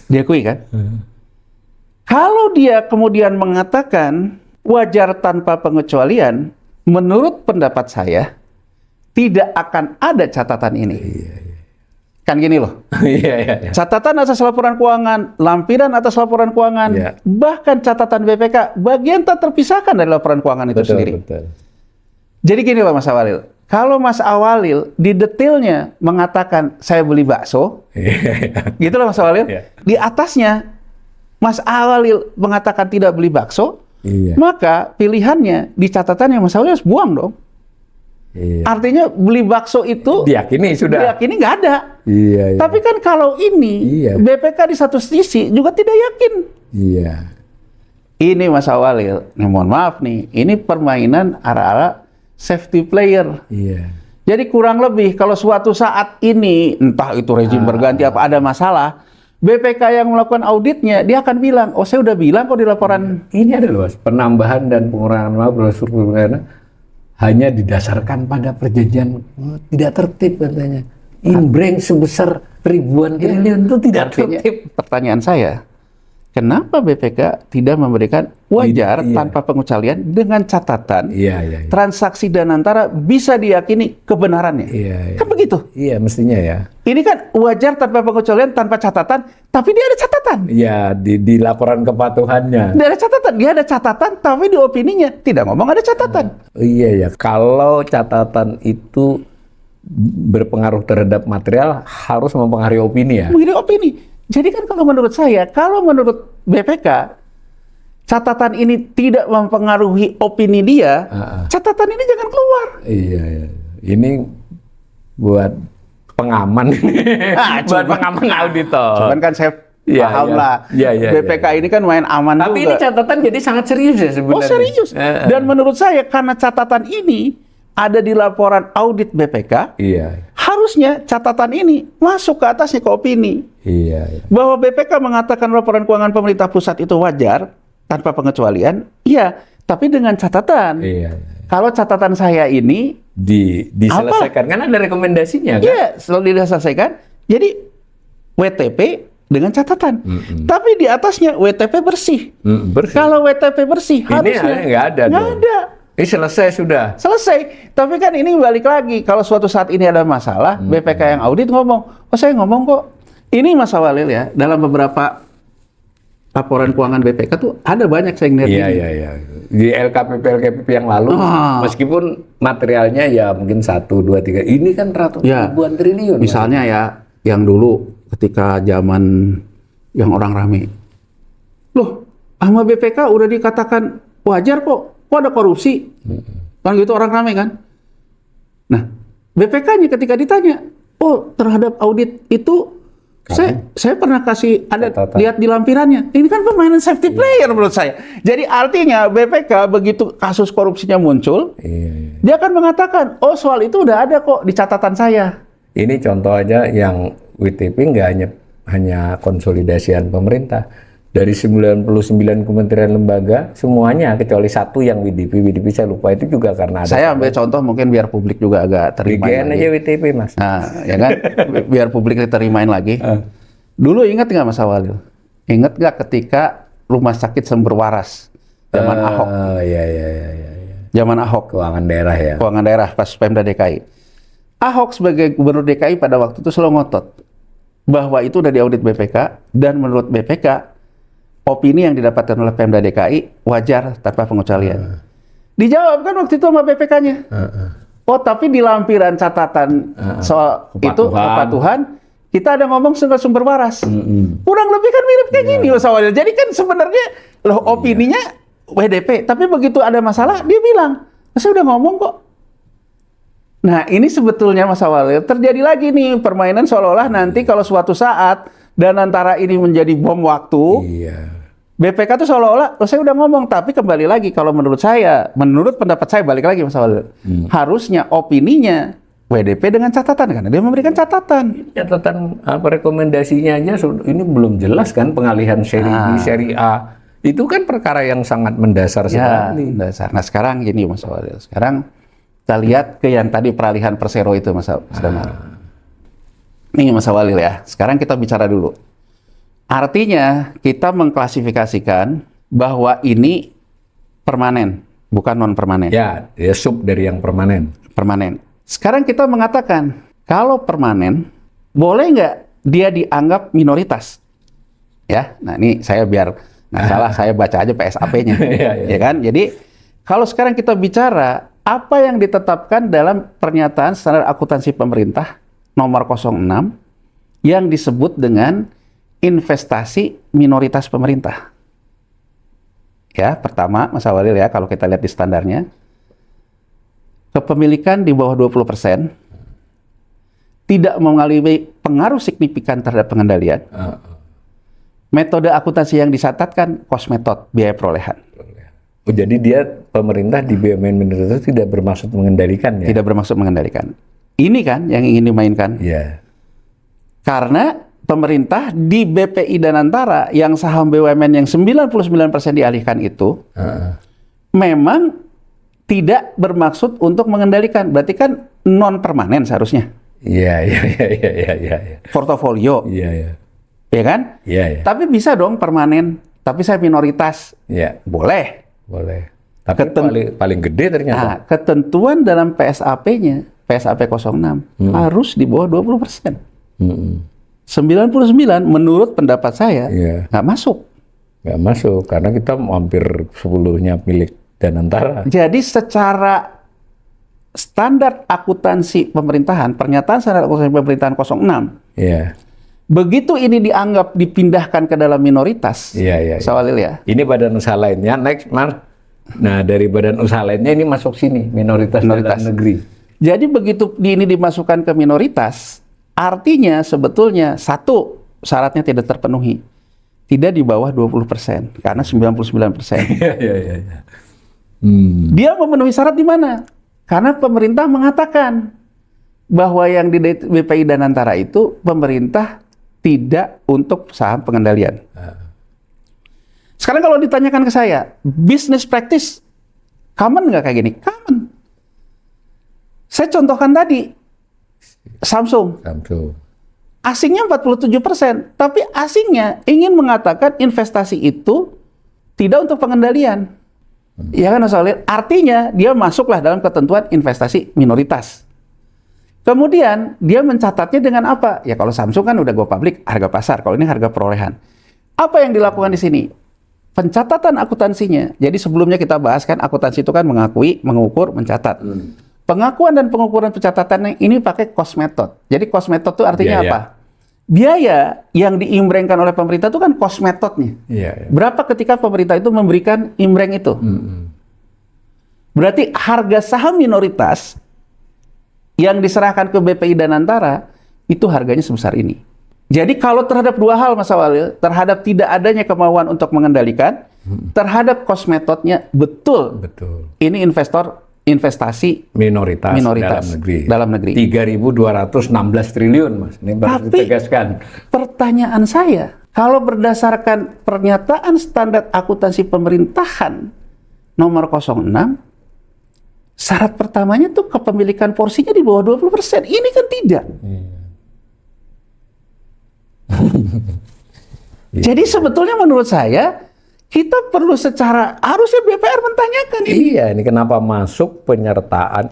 Diakui kan? Kalau dia kemudian mengatakan wajar tanpa pengecualian, menurut pendapat saya tidak akan ada catatan ini. Kan gini loh. Catatan atas laporan keuangan, lampiran atas laporan keuangan, bahkan catatan BPK, bagian tak terpisahkan dari laporan keuangan itu sendiri. Jadi gini loh Mas Awalil, kalau Mas Awalil di detailnya mengatakan saya beli bakso, gitu loh Mas Awalil, di atasnya Mas Awalil mengatakan tidak beli bakso, maka pilihannya di catatannya Mas Awalil harus buang dong. Artinya beli bakso itu diyakini nggak ada. Tapi kan kalau ini BPK di satu sisi juga tidak yakin. Ini Mas Awalil, mohon maaf nih, ini permainan ala-ala safety player. Jadi kurang lebih kalau suatu saat ini entah itu rezim berganti apa ada masalah, BPK yang melakukan auditnya dia akan bilang, oh saya udah bilang kok di laporan ini ada loh, penambahan dan pengurangan struktur hanya didasarkan pada perjanjian tidak tertib katanya. Inbreng sebesar ribuan triliun itu tidak tertib. Pertanyaan saya, kenapa BPK tidak memberikan wajar Iya. tanpa pengecualian dengan catatan Iya, iya. transaksi Danantara bisa diyakini kebenarannya. Iya, iya. Kan begitu. Iya, mestinya ya. Ini kan wajar tanpa pengecualian, tanpa catatan, tapi dia ada catatan. Iya, di laporan kepatuhannya. Dia ada catatan, tapi di opininya tidak ngomong ada catatan. Iya ya, kalau catatan itu berpengaruh terhadap material harus mempengaruhi opini ya. Begini opini. Jadi kan kalau menurut BPK, catatan ini tidak mempengaruhi opini dia, catatan ini jangan keluar. Iya, iya. Ini buat pengaman, buat pengaman auditor. Cuman kan saya Iya, paham iya. lah, Iya, iya, BPK ini kan main aman Tapi juga. ini catatan jadi sangat serius ya sebenarnya. Oh serius. Dan menurut saya karena catatan ini ada di laporan audit BPK, Iya, harusnya catatan ini masuk ke atasnya ke opini. iya, iya. Bahwa BPK mengatakan laporan keuangan pemerintah pusat itu wajar tanpa pengecualian, iya, tapi dengan catatan. Iya. Kalau catatan saya ini, Diselesaikan kan ada rekomendasinya kan? iya, selalu diselesaikan. Jadi WTP dengan catatan. Tapi di atasnya WTP bersih. Bersih. Kalau WTP bersih, Ini harusnya nggak ada nggak dong. ada. Ini selesai sudah. Selesai. Tapi kan ini balik lagi. Kalau suatu saat ini ada masalah, BPK yang audit ngomong, oh saya ngomong kok. Ini Mas Walil ya, dalam beberapa laporan keuangan BPK tuh ada banyak saya ngeliat Iya, ini. iya, iya. Di LKPP yang lalu, meskipun materialnya ya mungkin 1, 2, 3. Ini kan ribuan triliun. Misalnya ya, yang dulu ketika zaman yang orang rame. Loh, sama BPK udah dikatakan wajar kok ada korupsi? Kan gitu orang rame kan? Nah, BPK-nya ketika ditanya, oh terhadap audit itu saya pernah kasih ada Catatan. lihat di lampirannya. Ini kan permainan safety player menurut saya. Jadi artinya BPK begitu kasus korupsinya muncul, Iya. dia akan mengatakan, oh soal itu udah ada kok di catatan saya. Ini contoh aja yang WTP nggak hanya konsolidasian pemerintah. Dari 99 kementerian lembaga, semuanya kecuali satu yang WDP saya lupa itu juga karena ada. Saya ambil contoh mungkin biar publik juga agak terimain BGN lagi. aja WTP mas. Nah, ya kan, biar publik terimain lagi. Dulu ingat nggak Mas Walil? Ingat nggak ketika rumah sakit Sumber Waras zaman Ahok? Iya. Zaman Ahok, Keuangan daerah ya. keuangan daerah pas Pemda DKI. Ahok sebagai gubernur DKI pada waktu itu selalu ngotot bahwa itu udah diaudit BPK dan menurut BPK opini yang didapatkan oleh Pemda DKI wajar tanpa pengecualian. Dijawab kan waktu itu sama BPK-nya. Oh tapi di lampiran catatan soal itu kepatuhan kita ada ngomong sumber waras. Kurang lebih kan mirip kayak gini Mas Walil. Jadi kan sebenarnya loh opininya WDP, tapi begitu ada masalah dia bilang, saya udah ngomong kok. Nah ini sebetulnya Mas Walil terjadi lagi nih permainan seolah-olah nanti kalau suatu saat Danantara ini menjadi bom waktu. Iya. BPK itu seolah-olah, oh, saya udah ngomong, tapi kembali lagi kalau menurut saya, menurut pendapat saya balik lagi Mas Walil, harusnya opininya WDP dengan catatan karena dia memberikan catatan. Catatan rekomendasinya aja ini belum jelas kan pengalihan seri B, seri A. Itu kan perkara yang sangat mendasar sekali. Dasar. Nah sekarang gini Mas Walil, sekarang kita lihat ke yang tadi peralihan Persero itu Mas Damar. Nih Mas Walil ya, sekarang kita bicara dulu. Artinya kita mengklasifikasikan bahwa ini permanen, bukan non permanen. Ya, dia sub dari yang permanen. Permanen. Sekarang kita mengatakan kalau permanen, boleh nggak dia dianggap minoritas? Ya, nah ini saya biar nggak salah, saya baca aja PSAP-nya, ya kan? Jadi kalau sekarang kita bicara apa yang ditetapkan dalam pernyataan standar akuntansi pemerintah nomor 06 yang disebut dengan investasi minoritas pemerintah. Ya, pertama Mas Walil ya, kalau kita lihat di standarnya, kepemilikan di bawah 20%, tidak mengalami pengaruh signifikan terhadap pengendalian. Metode akuntansi yang dicatatkan cost method, biaya perolehan. Oh, jadi dia pemerintah di BUMN minoritas tidak bermaksud mengendalikan ya? Tidak bermaksud mengendalikan. Ini kan yang ingin dimainkan. Iya. Karena pemerintah di BPI Danantara yang saham BUMN yang 99% dialihkan itu memang tidak bermaksud untuk mengendalikan. Berarti kan non permanen seharusnya. Iya. Portofolio. Iya. Ya kan? Iya, iya. Tapi bisa dong permanen, tapi saya minoritas. Iya, Boleh. boleh. Tapi paling gede ternyata. Nah, ketentuan dalam PSAP-nya, PSAP 06, harus di bawah 20%. 99 menurut pendapat saya Iya. nggak masuk. Nggak masuk, karena kita hampir sepenuhnya milik Danantara. Jadi secara standar akuntansi pemerintahan, pernyataan standar akuntansi pemerintahan 06, Iya. begitu ini dianggap dipindahkan ke dalam minoritas, Iya, iya. Sawalil ya. Ini badan usaha lainnya, next, Mar. Nah, dari badan usaha lainnya ini masuk sini, minoritas dalam negeri. Jadi begitu ini dimasukkan ke minoritas, artinya sebetulnya satu, syaratnya tidak terpenuhi. Tidak di bawah 20%, karena 99%. Iya, iya, iya. Dia memenuhi syarat di mana? Karena pemerintah mengatakan bahwa yang di BPI Danantara itu pemerintah tidak untuk saham pengendalian. Sekarang kalau ditanyakan ke saya, business practice common nggak kayak gini? Common. Saya contohkan tadi, Samsung. Asingnya 47%, tapi asingnya ingin mengatakan investasi itu tidak untuk pengendalian. Ya kan, soalnya artinya dia masuklah dalam ketentuan investasi minoritas. Kemudian dia mencatatnya dengan apa? Ya kalau Samsung kan udah go public, harga pasar. Kalau ini harga perolehan. Apa yang dilakukan di sini? Pencatatan akuntansinya. Jadi sebelumnya kita bahas kan akuntansi itu kan mengakui, mengukur, mencatat. Pengakuan dan pengukuran pencatatannya ini pakai cost method. Jadi cost method itu artinya apa? Biaya yang diimbrengkan oleh pemerintah itu kan cost methodnya. Berapa ketika pemerintah itu memberikan imbreng itu? Berarti harga saham minoritas yang diserahkan ke BPI Danantara itu harganya sebesar ini. Jadi kalau terhadap dua hal, Mas Awalil, terhadap tidak adanya kemauan untuk mengendalikan, terhadap cost methodnya betul. Ini investasi minoritas dalam negeri. 3.216 triliun, Mas. Ini baru ditegaskan. Pertanyaan saya, kalau berdasarkan pernyataan standar akuntansi pemerintahan nomor 06, syarat pertamanya tuh kepemilikan porsinya di bawah 20%. Ini kan tidak. Jadi sebetulnya menurut saya kita perlu harusnya BPR mentanyakan ini. Iya, ini kenapa masuk penyertaan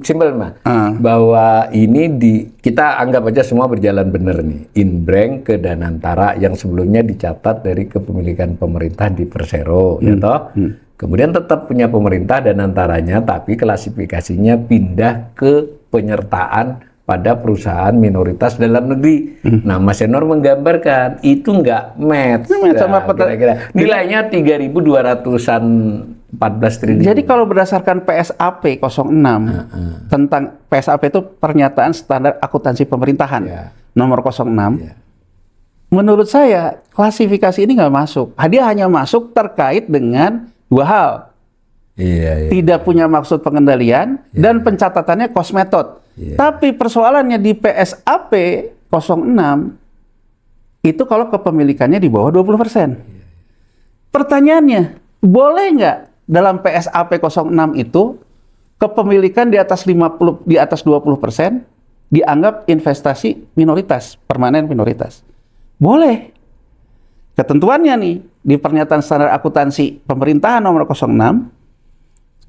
simpel mah bahwa ini kita anggap aja semua berjalan benar nih. Inbreng ke Danantara yang sebelumnya dicatat dari kepemilikan pemerintah di Persero, ya toh. Kemudian tetap punya pemerintah Danantaranya, tapi klasifikasinya pindah ke penyertaan pada perusahaan minoritas dalam negeri. Nah, Mas Senor menggambarkan itu nggak match. Sama kira-kira nilainya 3.200-an 14 triliun. Jadi kalau berdasarkan PSAP 06 tentang PSAP itu pernyataan standar akuntansi pemerintahan nomor 06. Menurut saya klasifikasi ini nggak masuk. Dia hanya masuk terkait dengan dua hal. Tidak punya maksud pengendalian dan pencatatannya cost method. Tapi persoalannya di PSAP 06 itu kalau kepemilikannya di bawah 20%. Pertanyaannya, boleh nggak dalam PSAP 06 itu kepemilikan di atas 20% dianggap investasi minoritas, permanen minoritas? Boleh. Ketentuannya nih di pernyataan standar akuntansi pemerintahan nomor 06,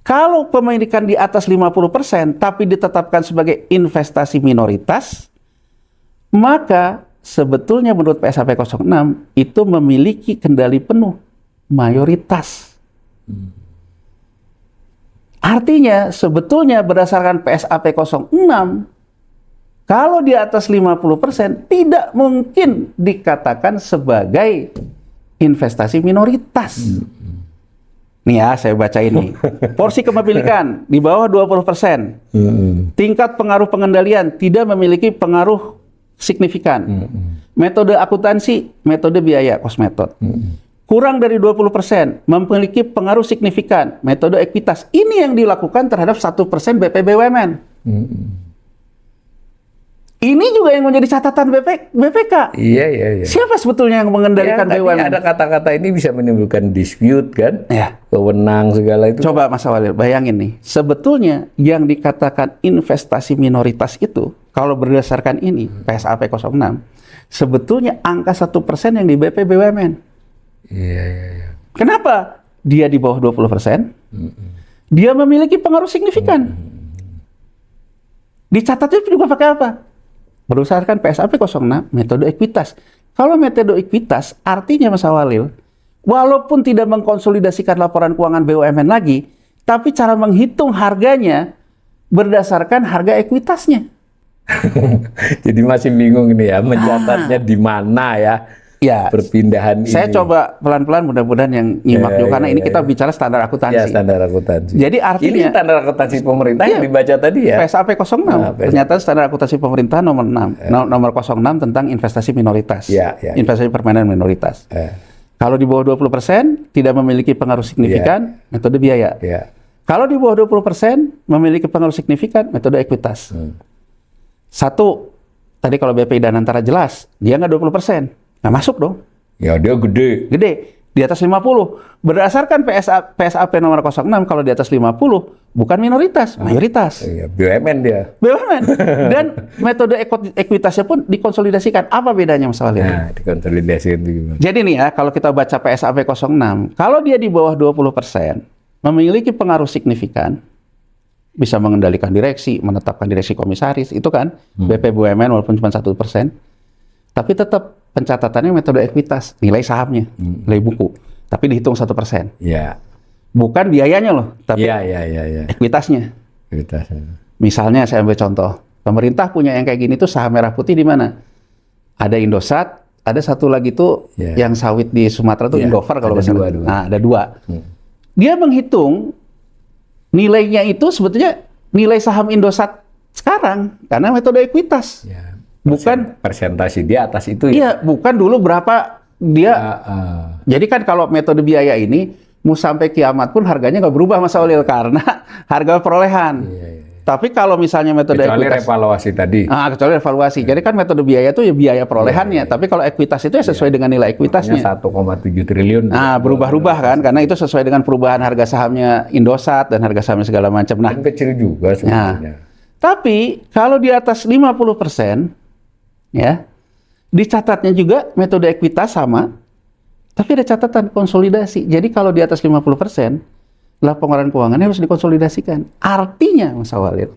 kalau pemilikan di atas 50% tapi ditetapkan sebagai investasi minoritas, maka sebetulnya menurut PSAP 06 itu memiliki kendali penuh mayoritas. Artinya sebetulnya berdasarkan PSAP 06, kalau di atas 50% tidak mungkin dikatakan sebagai investasi minoritas. Nih ya, saya baca ini. Porsi kepemilikan di bawah 20%. Tingkat pengaruh pengendalian tidak memiliki pengaruh signifikan. Metode akuntansi, metode biaya, cost method. Kurang dari 20%, memiliki pengaruh signifikan, metode ekuitas. Ini yang dilakukan terhadap 1% BP BUMN. Ini juga yang menjadi catatan BPK. Iya. Siapa sebetulnya yang mengendalikan Tapi BUMN? ada kata-kata ini bisa menimbulkan dispute kan? Ya. Wewenang segala itu. Coba Mas Walil, bayangin nih. Sebetulnya yang dikatakan investasi minoritas itu, kalau berdasarkan ini, PSAP 06, sebetulnya angka 1% yang di BP BUMN. Iya. Kenapa? Dia di bawah 20%, dia memiliki pengaruh signifikan. Dicatatnya juga pakai apa? Berdasarkan PSAP 06, metode ekuitas. Kalau metode ekuitas, artinya Mas Walil, walaupun tidak mengkonsolidasikan laporan keuangan BUMN lagi, tapi cara menghitung harganya berdasarkan harga ekuitasnya. Jadi masih bingung ini ya, mencatatnya di mana ya? Ya, Perpindahan saya ini. coba pelan-pelan mudah-mudahan yang nyimak juga, karena ini kita bicara standar Ya, akuntansi. standar akuntansi. Jadi artinya ini standar akuntansi pemerintah yang Iya. dibaca tadi ya. PSAP 06, pernyataan standar akuntansi pemerintah nomor 6, nomor 06 tentang investasi minoritas, Ya. investasi permanen minoritas. Kalau di bawah 20% tidak memiliki pengaruh signifikan, metode biaya. Ya. Kalau di bawah 20% memiliki pengaruh signifikan, metode ekuitas. Satu, tadi kalau BPI Danantara jelas, dia nggak 20%. Nggak masuk dong. Ya dia gede. Gede. Di atas 50. Berdasarkan PSAP nomor 06, kalau di atas 50, bukan minoritas, mayoritas. Iya, BUMN dia. BUMN. Dan metode ekuitasnya pun dikonsolidasikan. Apa bedanya Mas Walil? Nah, dikonsolidasikan itu gimana? Jadi nih ya, kalau kita baca PSAP 06, kalau dia di bawah 20%, memiliki pengaruh signifikan, bisa mengendalikan direksi, menetapkan direksi komisaris, itu kan BP BUMN walaupun cuma 1%, tapi tetap pencatatannya metode ekuitas, nilai sahamnya, nilai buku, tapi dihitung 1%. Iya. Bukan biayanya loh, tapi Iya. ekuitasnya. Ekuitasnya. Misalnya saya ambil contoh, pemerintah punya yang kayak gini tuh saham merah putih di mana? Ada Indosat, ada satu lagi tuh yang sawit di Sumatera tuh Indover kalau ada nggak salah. dua. Nah, ada dua. Dia menghitung nilainya itu sebetulnya nilai saham Indosat sekarang karena metode ekuitas. Ya. Bukan persentase di atas itu ya. iya, bukan dulu berapa dia. Jadi kan kalau metode biaya ini mau sampai kiamat pun harganya nggak berubah Mas Walil karena harga perolehan. Tapi kalau misalnya metode Kecuali ekuitas, revaluasi tadi. kecuali evaluasi. Jadi kan metode biaya itu ya biaya perolehannya. Tapi kalau ekuitas itu ya sesuai dengan nilai ekuitasnya. 1,7 triliun. Nah, berubah-ubah kan, karena itu sesuai dengan perubahan harga sahamnya Indosat dan harga sahamnya segala macam. Nah, Kan kecil juga sebenarnya. tapi kalau di atas 50%, ya, dicatatnya juga metode ekuitas sama, tapi ada catatan konsolidasi. Jadi kalau di atas 50%, laporan keuangannya harus dikonsolidasikan. Artinya, Mas Walil,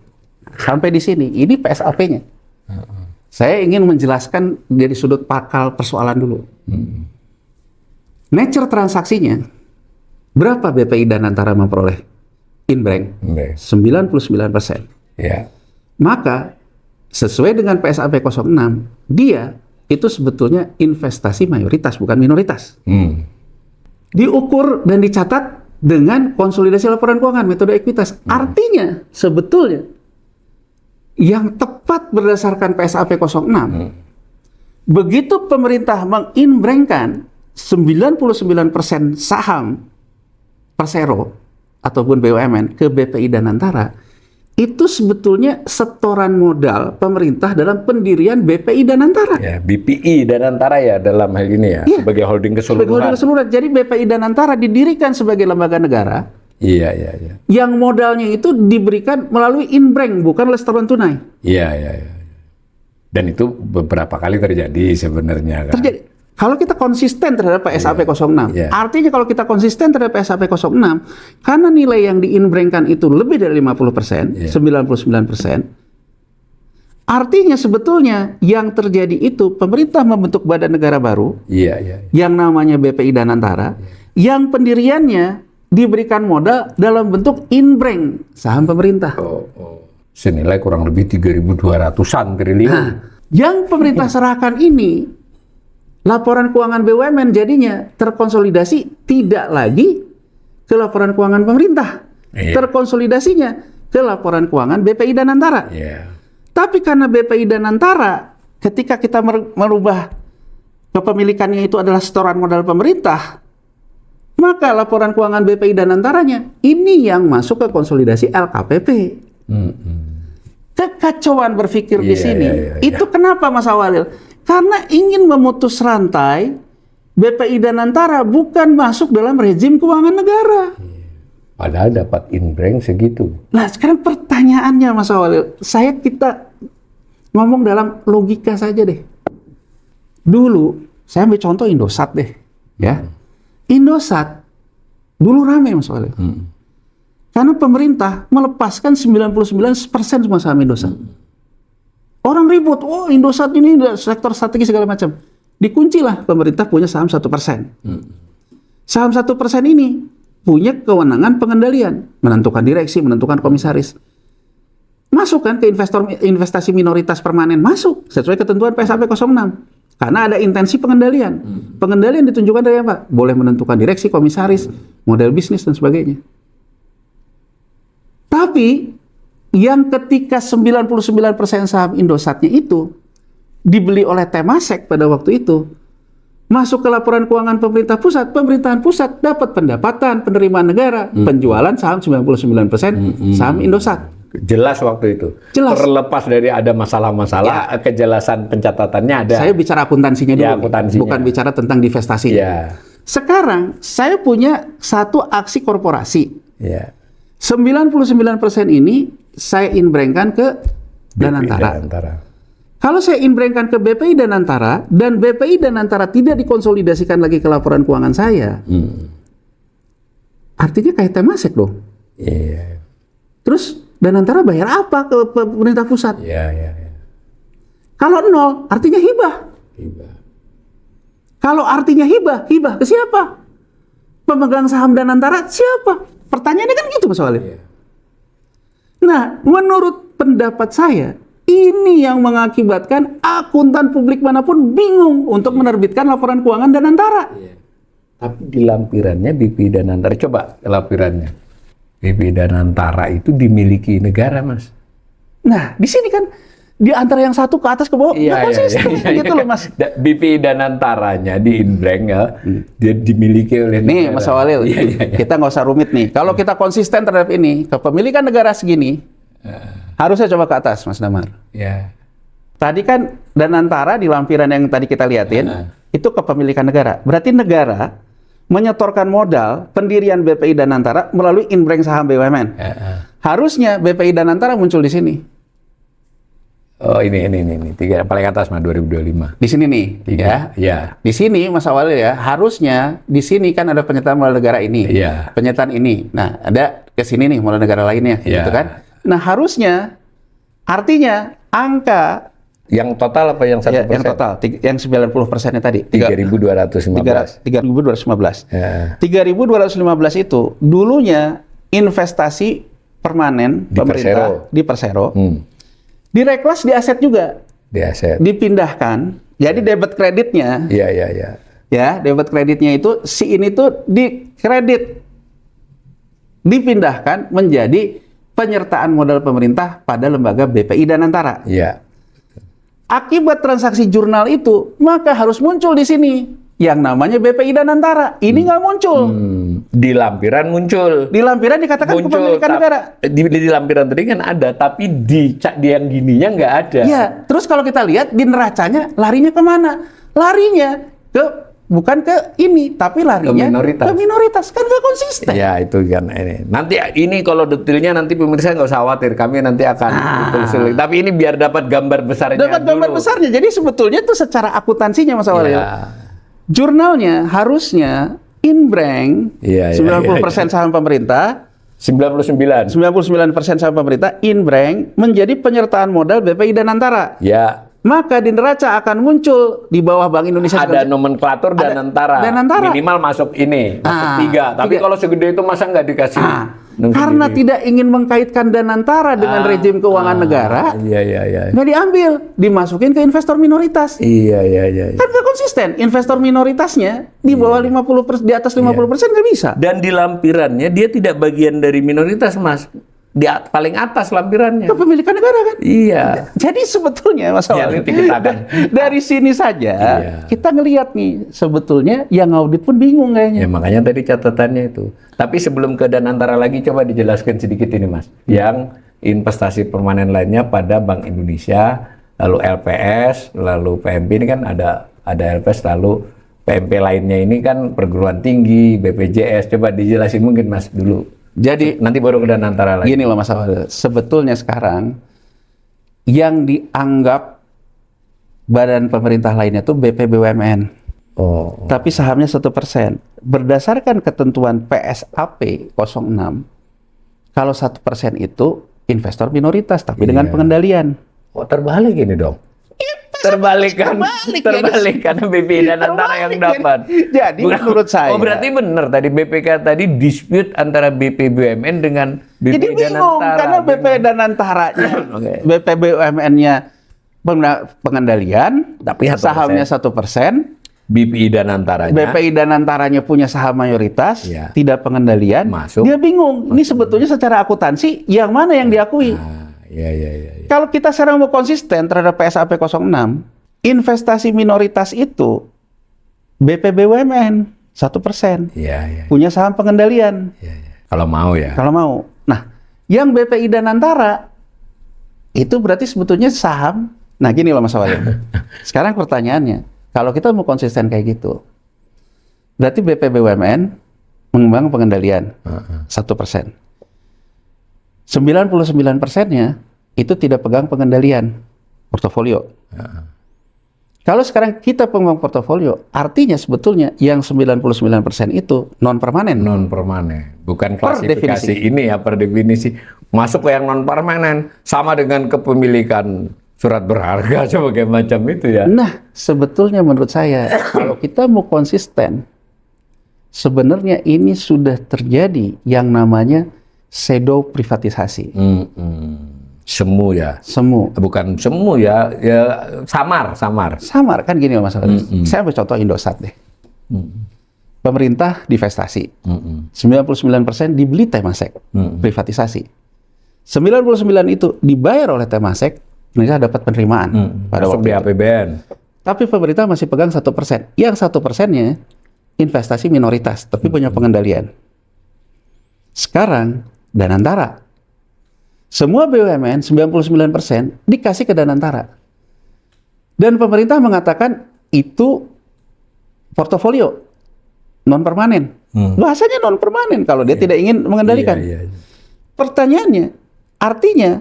sampai di sini, ini PSAP-nya. Saya ingin menjelaskan dari sudut pakal persoalan dulu. Nature transaksinya, berapa BPI Danantara memperoleh? Inbank, 99%. Ya. Maka, sesuai dengan PSAP 06, dia itu sebetulnya investasi mayoritas, bukan minoritas. Diukur dan dicatat dengan konsolidasi laporan keuangan, metode ekuitas. Artinya, sebetulnya, yang tepat berdasarkan PSAP 06, begitu pemerintah menginbrengkan 99% saham Persero ataupun BUMN ke BPI Danantara, itu sebetulnya setoran modal pemerintah dalam pendirian BPI Danantara. Ya, BPI Danantara ya dalam hal ini ya, sebagai holding keseluruhan. Sebagai holding keseluruhan. Jadi BPI Danantara didirikan sebagai lembaga negara. Iya. Yang modalnya itu diberikan melalui inbank, bukan setoran tunai. Iya. Dan itu beberapa kali terjadi sebenarnya kan. Terjadi. Kalau kita konsisten terhadap PSAP 06, Iya. artinya kalau kita konsisten terhadap PSAP 06, karena nilai yang diinbrengkan itu lebih dari 50%, 99%, artinya sebetulnya yang terjadi itu pemerintah membentuk badan negara baru, Iya. yang namanya BPI Danantara, yang pendiriannya diberikan modal dalam bentuk inbreng saham pemerintah. Senilai kurang lebih 3.200-an triliun. Yang pemerintah serahkan ini, laporan keuangan BUMN jadinya terkonsolidasi tidak lagi ke laporan keuangan pemerintah. Terkonsolidasinya ke laporan keuangan BPI Danantara. Tapi karena BPI Danantara, ketika kita merubah kepemilikannya itu adalah setoran modal pemerintah, maka laporan keuangan BPI Danantaranya ini yang masuk ke konsolidasi LKPP. kekacauan berpikir di Iya, sini. iya. Itu kenapa Mas Awalil? Karena ingin memutus rantai BPI dan Antara bukan masuk dalam rezim keuangan negara. Padahal dapat inbreng segitu. Nah, sekarang pertanyaannya Mas Awalil, kita ngomong dalam logika saja deh. Dulu, saya ambil contoh Indosat deh, ya. Indosat dulu rame Mas Awalil. Karena pemerintah melepaskan 99% semua saham Indosat. Orang ribut, oh Indosat ini sektor strategi segala macam. Dikuncilah pemerintah punya saham 1%. Saham 1% ini punya kewenangan pengendalian, menentukan direksi, menentukan komisaris. Masuk kan ke investasi minoritas permanen, masuk sesuai ketentuan PSAP 06. Karena ada intensi pengendalian. Pengendalian ditunjukkan dari apa? Boleh menentukan direksi, komisaris, model bisnis dan sebagainya. Tapi yang ketika 99% saham Indosatnya itu dibeli oleh Temasek pada waktu itu, masuk ke laporan keuangan pemerintah pusat, pemerintahan pusat dapat pendapatan penerimaan negara, penjualan saham 99% saham Indosat. Jelas waktu itu. Jelas. Terlepas dari ada masalah-masalah, kejelasan pencatatannya ada. Saya bicara akuntansinya dulu, Ya, akuntansinya. bukan bicara tentang divestasi. Ya. Sekarang saya punya satu aksi korporasi. Ya. 99% ini saya inbrengkan ke Danantara. Kalau saya inbrengkan ke BPI Danantara dan BPI Danantara tidak dikonsolidasikan lagi ke laporan keuangan saya, artinya kayak Temasek dong. Iya. Terus Danantara bayar apa ke pemerintah pusat? Iya. Kalau nol, artinya hibah. Kalau artinya hibah ke siapa? Pemegang saham Danantara siapa? Pertanyaannya kan gitu Mas Walid. Iya. Nah, menurut pendapat saya, ini yang mengakibatkan akuntan publik manapun bingung untuk menerbitkan laporan keuangan Danantara. Iya. Tapi di lampirannya BPI Danantara, coba lampirannya. BPI Danantara itu dimiliki negara, Mas. Nah, di sini kan di antara yang satu ke atas ke bawah nggak konsisten gitu loh Mas. BPI Danantaranya di inbreng ya, dia dimiliki oleh Nih negara. Mas Walil, Iya. kita nggak usah rumit nih. Kalau kita konsisten terhadap ini, kepemilikan negara segini, harusnya coba ke atas Mas Damar. Ya. Tadi kan Danantara di lampiran yang tadi kita liatin, itu kepemilikan negara. Berarti negara menyetorkan modal pendirian BPI Danantara melalui inbreng saham BUMN. Harusnya BPI Danantara muncul di sini. Oh ini tiga paling atas mah 2025. Di sini nih, Tiga. Ya. Di sini Mas Awalil ya, harusnya di sini kan ada penyertaan modal negara ini, Iya. penyertaan ini. Nah, ada ke sini nih modal negara lainnya, Iya. gitu kan? Nah, harusnya artinya angka Yang total apa yang 1%? yang total yang 90%-nya tadi 3.215. 3.215. Ya. 3.215 itu dulunya investasi permanen Di pemerintah di Persero. Direklas di aset juga, Di aset. dipindahkan. Jadi debit kreditnya, Iya. ya debit kreditnya itu si ini tuh dikredit, dipindahkan menjadi penyertaan modal pemerintah pada lembaga BPI Danantara. Iya. Akibat transaksi jurnal itu, maka harus muncul di sini yang namanya BPI Danantara. Ini nggak muncul. Di lampiran muncul. Di lampiran dikatakan kepemilikan negara. Di lampiran tadi kan ada, tapi di yang gininya nggak ada. Ya, terus kalau kita lihat di neracanya larinya kemana? Larinya bukan ke ini, tapi larinya ke minoritas. Kan nggak konsisten. Ya itu kan ini. Nanti ini kalau detailnya nanti pemirsa nggak usah khawatir, kami nanti akan telusuri. Tapi ini biar dapat gambar besarnya. Dapat gambar besarnya. Jadi sebetulnya itu secara akuntansinya Mas Awalil. Jurnalnya harusnya inbreng 90% saham pemerintah, 99% saham pemerintah inbreng menjadi penyertaan modal BPI Danantara. Ya. Maka di neraca akan muncul di bawah Bank Indonesia Ada nomenklatur Danantara. Minimal masuk ini, masuk 3. Tapi kalau segede itu masa nggak dikasih? Karena tidak ingin mengkaitkan Danantara dengan rezim keuangan negara, Iya. nggak diambil, dimasukin ke investor minoritas. Iya. Kan nggak konsisten. Investor minoritasnya di bawah 50%, di atas 50% nggak bisa. Dan di lampirannya dia tidak bagian dari minoritas, Mas. Di paling atas lampirannya. Kepemilikan negara kan? Iya. Jadi sebetulnya Mas Awalil, nanti kita akan dari sini saja kita ngelihat nih sebetulnya yang audit pun bingung kayaknya. Ya makanya tadi catatannya itu. Tapi sebelum ke Danantara lagi coba dijelaskan sedikit ini Mas. Yang investasi permanen lainnya pada Bank Indonesia, lalu LPS, lalu PMP ini kan ada LPS, lalu PMP lainnya ini kan perguruan tinggi, BPJS. Coba dijelasin mungkin Mas dulu. Jadi Nanti baru ke Danantara lagi. gini loh Mas Awal, sebetulnya sekarang yang dianggap badan pemerintah lainnya tuh BPBUMN. Oh. Tapi sahamnya 1%. Berdasarkan ketentuan PSAP 06, kalau 1% itu investor minoritas, tapi dengan Iya. pengendalian. Oh, terbalik ini dong. Terbalik kan? Terbalik karena BPI Danantara yang dapat. Jadi menurut saya. Oh, berarti benar tadi BPK tadi dispute antara BPBUMN dengan Jadi BPI bingung Danantara. karena BPI Danantaranya, Oke. BPBUMN-nya pengendalian, Tapi 1%. sahamnya 1%. BPI Danantaranya. BPI Danantaranya punya saham mayoritas, Iya. tidak pengendalian. Masuk. Dia bingung. Ini sebetulnya secara akuntansi yang mana yang diakui? Iya. Kalau kita sekarang mau konsisten terhadap PSAP 06, investasi minoritas itu BPBUMN 1%, Iya. punya saham pengendalian. Kalau mau ya. Kalau mau. Nah, yang BPI Danantara itu berarti sebetulnya saham. Nah, gini loh Mas Awalin. Sekarang pertanyaannya, kalau kita mau konsisten kayak gitu, berarti BPBUMN mengembangkan pengendalian 1%. 99%-nya itu tidak pegang pengendalian portofolio. Kalau sekarang kita pegang portofolio, artinya sebetulnya yang 99% itu non permanen. Non permanen, bukan Per klasifikasi definisi. ini ya per definisi. Masuk ke yang non permanen sama dengan kepemilikan surat berharga sebagai macam itu ya. Nah, sebetulnya menurut saya kalau kita mau konsisten, sebenarnya ini sudah terjadi yang namanya shadow privatisasi. Semu ya. Semu. Bukan semu ya, samar. Samar kan gini loh Mas Awalin. Saya ambil contoh Indosat deh. Pemerintah divestasi. 99% dibeli Temasek, privatisasi. 99 itu dibayar oleh Temasek, Indonesia dapat penerimaan pada Masuk waktu di itu. APBN. Tapi pemerintah masih pegang 1%. Yang 1%-nya investasi minoritas, tapi punya pengendalian. Sekarang Danantara. Semua BUMN 99% dikasih ke Danantara. Dan pemerintah mengatakan itu portofolio non permanen. Bahasanya non permanen kalau dia tidak ingin mengendalikan. Iya. Pertanyaannya, artinya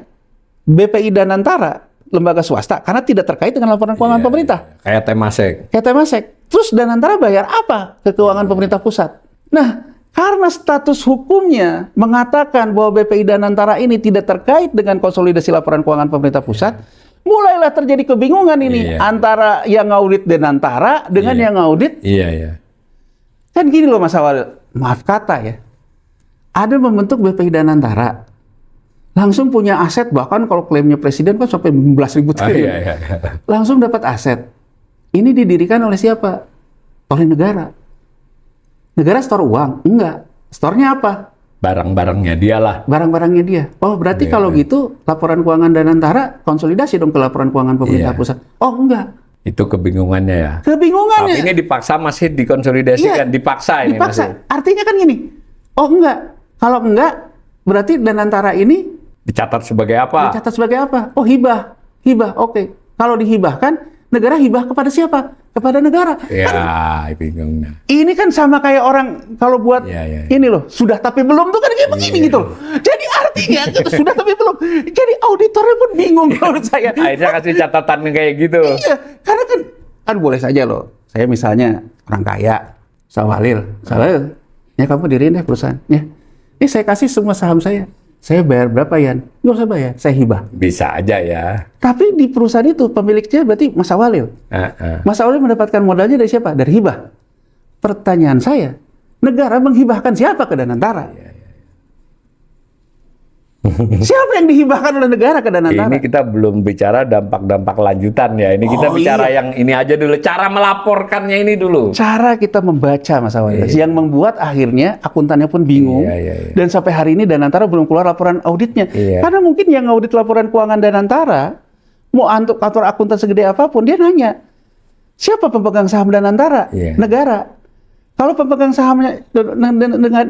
BPI Danantara lembaga swasta karena tidak terkait dengan laporan keuangan pemerintah. Kayak Temasek. Kayak Temasek. Terus Danantara bayar apa ke keuangan pemerintah pusat? Nah, karena status hukumnya mengatakan bahwa BPI Danantara ini tidak terkait dengan konsolidasi laporan keuangan pemerintah pusat, mulailah terjadi kebingungan ini antara yang ngaudit Danantara dengan yang ngaudit. Iya. Kan gini loh Mas Awal, maaf kata ya. Ada membentuk BPI Danantara, langsung punya aset, bahkan kalau klaimnya presiden kan sampai 11.000 triliun. Iya. Langsung dapat aset. Ini didirikan oleh siapa? Oleh negara. Negara store uang? Enggak. Store-nya apa? Barang-barangnya dia lah. Barang-barangnya dia. Oh, berarti kalau gitu laporan keuangan Danantara konsolidasi dong ke laporan keuangan pemerintah pusat. Oh, enggak. Itu kebingungannya ya. Kebingungannya. Tapi ini dipaksa masih dikonsolidasikan. Iya, Dipaksa ini dipaksa. masih. Artinya kan gini. Oh, enggak. Kalau enggak, berarti Danantara ini Dicatat sebagai apa? dicatat sebagai apa? Oh, hibah. Hibah, oke. Kalau dihibahkan, negara hibah kepada siapa? Kepada negara. Ya, bingungnya. Ini kan sama kayak orang kalau buat Iya. ini loh, sudah tapi belum tuh kan kayak begini gitu loh. Jadi artinya itu sudah tapi belum. Jadi auditornya pun bingung menurut saya. Akhirnya kasih catatan kayak gitu. Iya, karena kan boleh saja loh. Saya misalnya orang kaya, Sawalil, ya kamu diriin deh perusahaan. Ya, ini saya kasih semua saham saya. Saya bayar berapa Yan? Nggak usah bayar, saya hibah. Bisa aja ya. Tapi di perusahaan itu pemiliknya berarti Mas Awalil. Mas Awalil mendapatkan modalnya dari siapa? Dari hibah. Pertanyaan saya, negara menghibahkan siapa ke Danantara? Siapa yang dihibahkan oleh negara ke Danantara? Ini kita belum bicara dampak-dampak lanjutan ya. Ini kita bicara yang ini aja dulu. Cara melaporkannya ini dulu. Cara kita membaca Mas Awalil, yang membuat akhirnya akuntannya pun bingung. Iya. Dan sampai hari ini Danantara belum keluar laporan auditnya. Iya. Karena mungkin yang audit laporan keuangan Danantara, mau untuk kantor akuntan segede apapun, dia nanya, siapa pemegang saham Danantara? Iya. Negara. Kalau pemegang sahamnya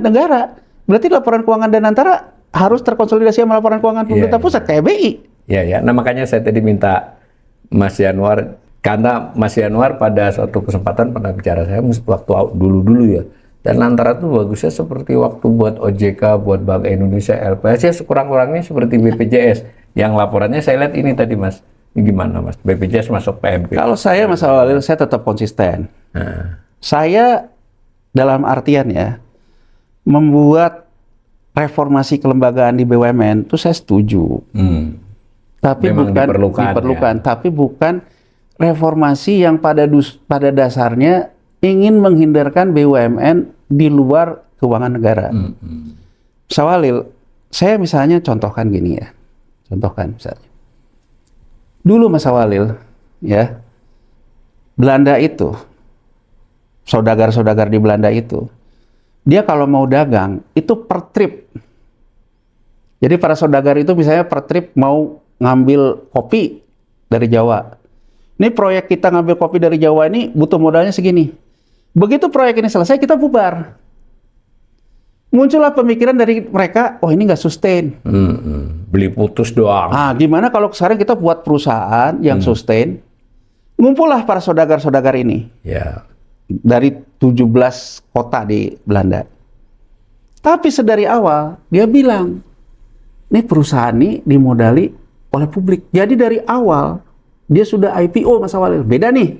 negara, berarti laporan keuangan Danantara harus terkonsolidasi sama laporan keuangan pemerintah pusat kayak BI. Ya. Nah makanya saya tadi minta Mas Yanwar, karena Mas Yanwar pada suatu kesempatan pernah bicara saya waktu dulu ya. Dan antara itu bagusnya seperti waktu buat OJK, buat Bank Indonesia, LPS ya sekurang-kurangnya seperti BPJS. Yang laporannya saya lihat ini tadi Mas. Ini gimana Mas? BPJS masuk PMP. Kalau saya Mas Awalil, saya tetap konsisten. Saya dalam artian ya, membuat reformasi kelembagaan di BUMN itu saya setuju. Tapi memang bukan diperlukan ya. Tapi bukan reformasi yang pada dasarnya ingin menghindarkan BUMN di luar keuangan negara. Mas Awalil, saya misalnya contohkan gini ya. Contohkan misalnya. Dulu Mas Awalil, ya, Belanda itu, saudagar-saudagar di Belanda itu, dia kalau mau dagang, itu per trip. Jadi para saudagar itu misalnya per trip mau ngambil kopi dari Jawa. Ini proyek kita ngambil kopi dari Jawa ini butuh modalnya segini. Begitu proyek ini selesai, kita bubar. Muncullah pemikiran dari mereka, oh ini nggak sustain. Beli putus doang. Gimana kalau sekarang kita buat perusahaan yang sustain? Ngumpullah para saudagar-saudagar ini. Ya. Dari 17 kota di Belanda. Tapi sedari awal, dia bilang, ini perusahaan ini dimodali oleh publik. Jadi dari awal, dia sudah IPO Mas Awalil. Beda nih.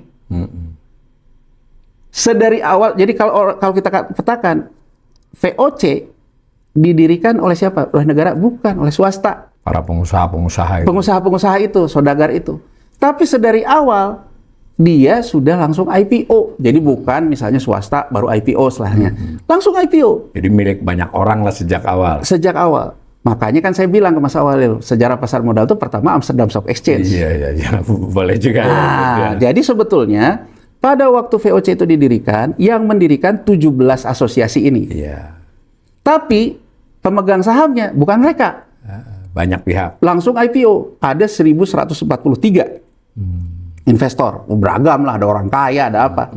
Sedari awal, jadi kalau kita petakan, VOC didirikan oleh siapa? Oleh negara? Bukan, oleh swasta. Para pengusaha-pengusaha itu. Pengusaha-pengusaha itu, saudagar itu. Tapi sedari awal, dia sudah langsung IPO. Jadi bukan misalnya swasta baru IPO setelahnya. Langsung IPO. Jadi milik banyak orang lah sejak awal. Sejak awal. Makanya kan saya bilang ke Mas Awalil, sejarah pasar modal itu pertama Amsterdam Stock Exchange. Iya. Boleh juga. Jadi sebetulnya pada waktu VOC itu didirikan, yang mendirikan 17 asosiasi ini. Iya. Tapi pemegang sahamnya bukan mereka. Banyak pihak. Langsung IPO. Ada 1.143 investor. Beragam lah, ada orang kaya, ada apa.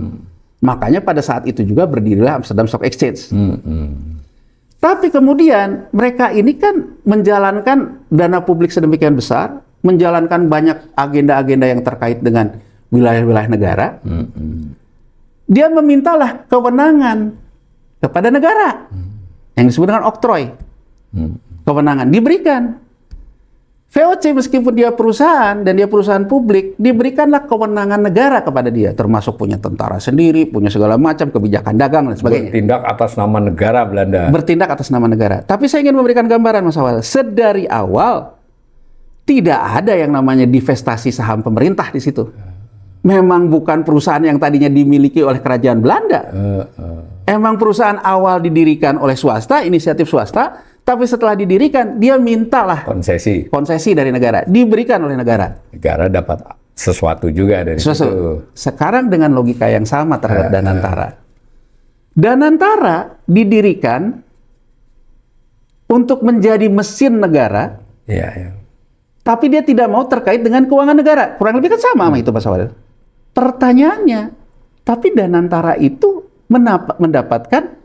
Makanya pada saat itu juga berdirilah Amsterdam Stock Exchange. Tapi kemudian mereka ini kan menjalankan dana publik sedemikian besar, menjalankan banyak agenda-agenda yang terkait dengan wilayah-wilayah negara. Dia memintalah kewenangan kepada negara yang disebut dengan oktroy. Kewenangan diberikan. VOC meskipun dia perusahaan dan dia perusahaan publik, diberikanlah kewenangan negara kepada dia, termasuk punya tentara sendiri, punya segala macam kebijakan dagang dan sebagainya. Bertindak atas nama negara Belanda. Bertindak atas nama negara. Tapi saya ingin memberikan gambaran Mas Awal. Sedari awal tidak ada yang namanya divestasi saham pemerintah di situ. Memang bukan perusahaan yang tadinya dimiliki oleh kerajaan Belanda. Emang perusahaan awal didirikan oleh swasta, inisiatif swasta, tapi setelah didirikan dia mintalah konsesi dari negara, diberikan oleh negara. Negara dapat sesuatu juga dari situ. Sekarang dengan logika yang sama terhadap Danantara. Danantara didirikan untuk menjadi mesin negara. Iya. Tapi dia tidak mau terkait dengan keuangan negara. Kurang lebih kan sama itu Mas Awal. Pertanyaannya, tapi Danantara itu mendapatkan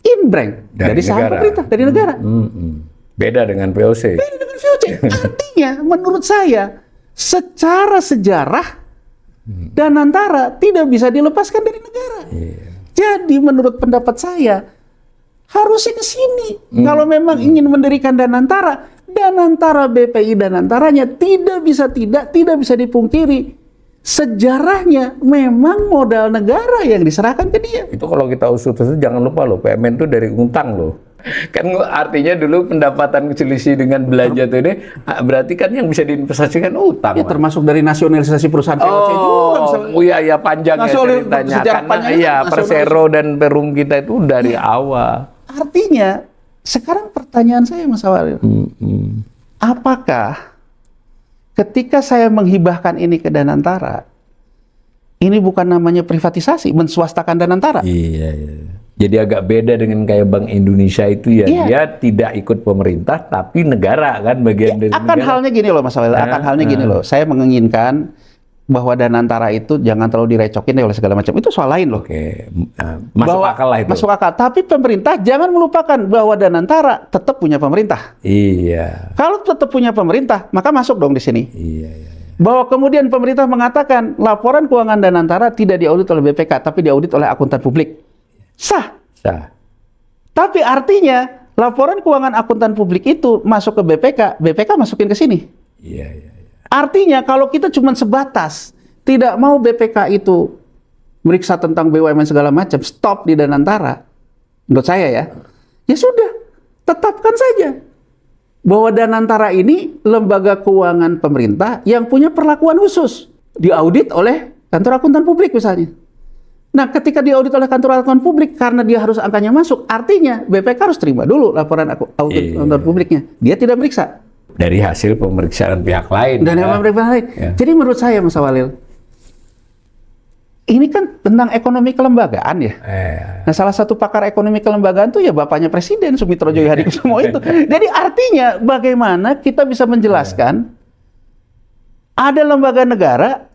inbrank dari saham pemerintah, dari negara. Beda dengan VOC. Beda dengan VOC. Artinya, menurut saya, secara sejarah, Danantara tidak bisa dilepaskan dari negara. Jadi, menurut pendapat saya, harusnya ke sini. Kalau memang ingin mendirikan Danantara BPI Danantaranya tidak bisa dipungkiri. Sejarahnya memang modal negara yang diserahkan ke dia. Itu kalau kita usut jangan lupa loh, PMN itu dari utang loh. Kan artinya dulu pendapatan selisih dengan belanja itu ini berarti kan yang bisa diinvestasikan utang. Ya, termasuk dari nasionalisasi perusahaan VOC juga. Iya panjang ya ceritanya. Karena iya Persero dan Perum kita itu dari awal. Artinya sekarang pertanyaan saya Mas Awal, apakah ketika saya menghibahkan ini ke Danantara, ini bukan namanya privatisasi, menswastakan Danantara? Iya. Jadi agak beda dengan kayak Bank Indonesia itu ya, dia tidak ikut pemerintah tapi negara kan bagian dari negara. Halnya gini loh Mas Awal, halnya gini loh. Saya menginginkan bahwa Danantara itu jangan terlalu direcokin oleh segala macam. Itu soal lain loh. Oke, masuk akal lah itu. Masuk akal. Tapi pemerintah jangan melupakan bahwa Danantara tetap punya pemerintah. Iya. Kalau tetap punya pemerintah, maka masuk dong di sini. Iya, iya. Bahwa kemudian pemerintah mengatakan laporan keuangan Danantara tidak diaudit oleh BPK, tapi diaudit oleh akuntan publik. Sah. Sah. Tapi artinya laporan keuangan akuntan publik itu masuk ke BPK, BPK masukin ke sini. Iya, iya. Artinya kalau kita cuma sebatas tidak mau BPK itu meriksa tentang BUMN segala macam, stop di Danantara, menurut saya ya sudah, tetapkan saja bahwa Danantara ini lembaga keuangan pemerintah yang punya perlakuan khusus, diaudit oleh kantor akuntan publik misalnya. Nah, ketika diaudit oleh kantor akuntan publik karena dia harus angkanya masuk, artinya BPK harus terima dulu laporan audit akuntan publiknya. Dia tidak meriksa. Dari hasil pemeriksaan pihak lain. Dan yang pihak lain. Ya. Jadi menurut saya, Mas Walil, ini kan tentang ekonomi kelembagaan ya. Nah, salah satu pakar ekonomi kelembagaan itu ya bapaknya Presiden, Sumitro Joyhadikusumo itu. Jadi artinya bagaimana kita bisa menjelaskan ada lembaga negara,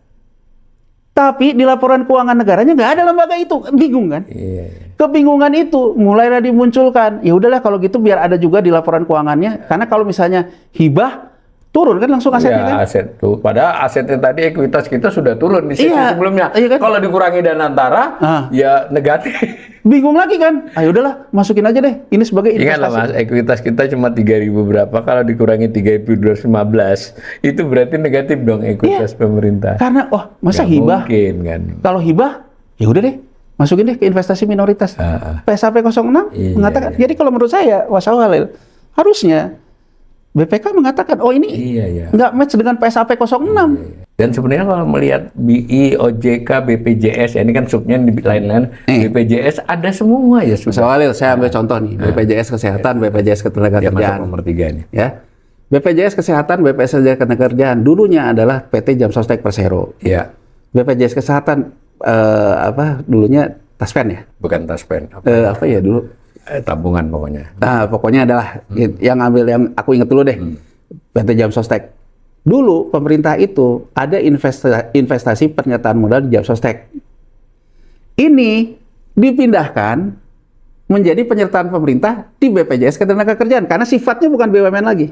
tapi di laporan keuangan negaranya nggak ada lembaga itu. Bingung kan? Iya. Kebingungan itu mulailah dimunculkan. Ya udahlah kalau gitu biar ada juga di laporan keuangannya. Karena kalau misalnya hibah turun kan langsung asetnya kan? Aset tuh. Padahal asetnya tadi ekuitas kita sudah turun di sesi sebelumnya. Iya kan? Kalau dikurangi Danantara, ya negatif. Bingung lagi kan? Ayo udahlah masukin aja deh. Ini sebagai investasi. Ingat lah Mas, ekuitas kita cuma 3.000 berapa. Kalau dikurangi 3.215, itu berarti negatif dong ekuitas pemerintah. Karena masa Nggak hibah? Mungkin kan. Kalau hibah, ya udah deh. Masukin deh ke investasi minoritas. PSAP 06 mengatakan. Jadi kalau menurut saya, Mas Walil, harusnya BPK mengatakan, ini nggak match dengan PSAP 06. Dan sebenarnya kalau melihat BI, OJK, BPJS, ini kan subnya di lain-lain, BPJS ada semua ya Mas Walil, saya ambil contoh nih, BPJS Kesehatan, BPJS Ketenagakerjaan. Nomor 3 nih. Ya. BPJS Kesehatan, BPJS Ketenagakerjaan, dulunya adalah PT Jam Sostek Persero. Iya. BPJS Kesehatan, dulunya Taspen ya? Bukan Taspen. Apa ya dulu? Tabungan pokoknya. Nah, pokoknya adalah yang aku ingat dulu deh. PT Jam Sostek. Dulu pemerintah itu ada investasi penyertaan modal di Jam Sostek. Ini dipindahkan menjadi penyertaan pemerintah di BPJS Ketenagakerjaan karena sifatnya bukan BUMN lagi.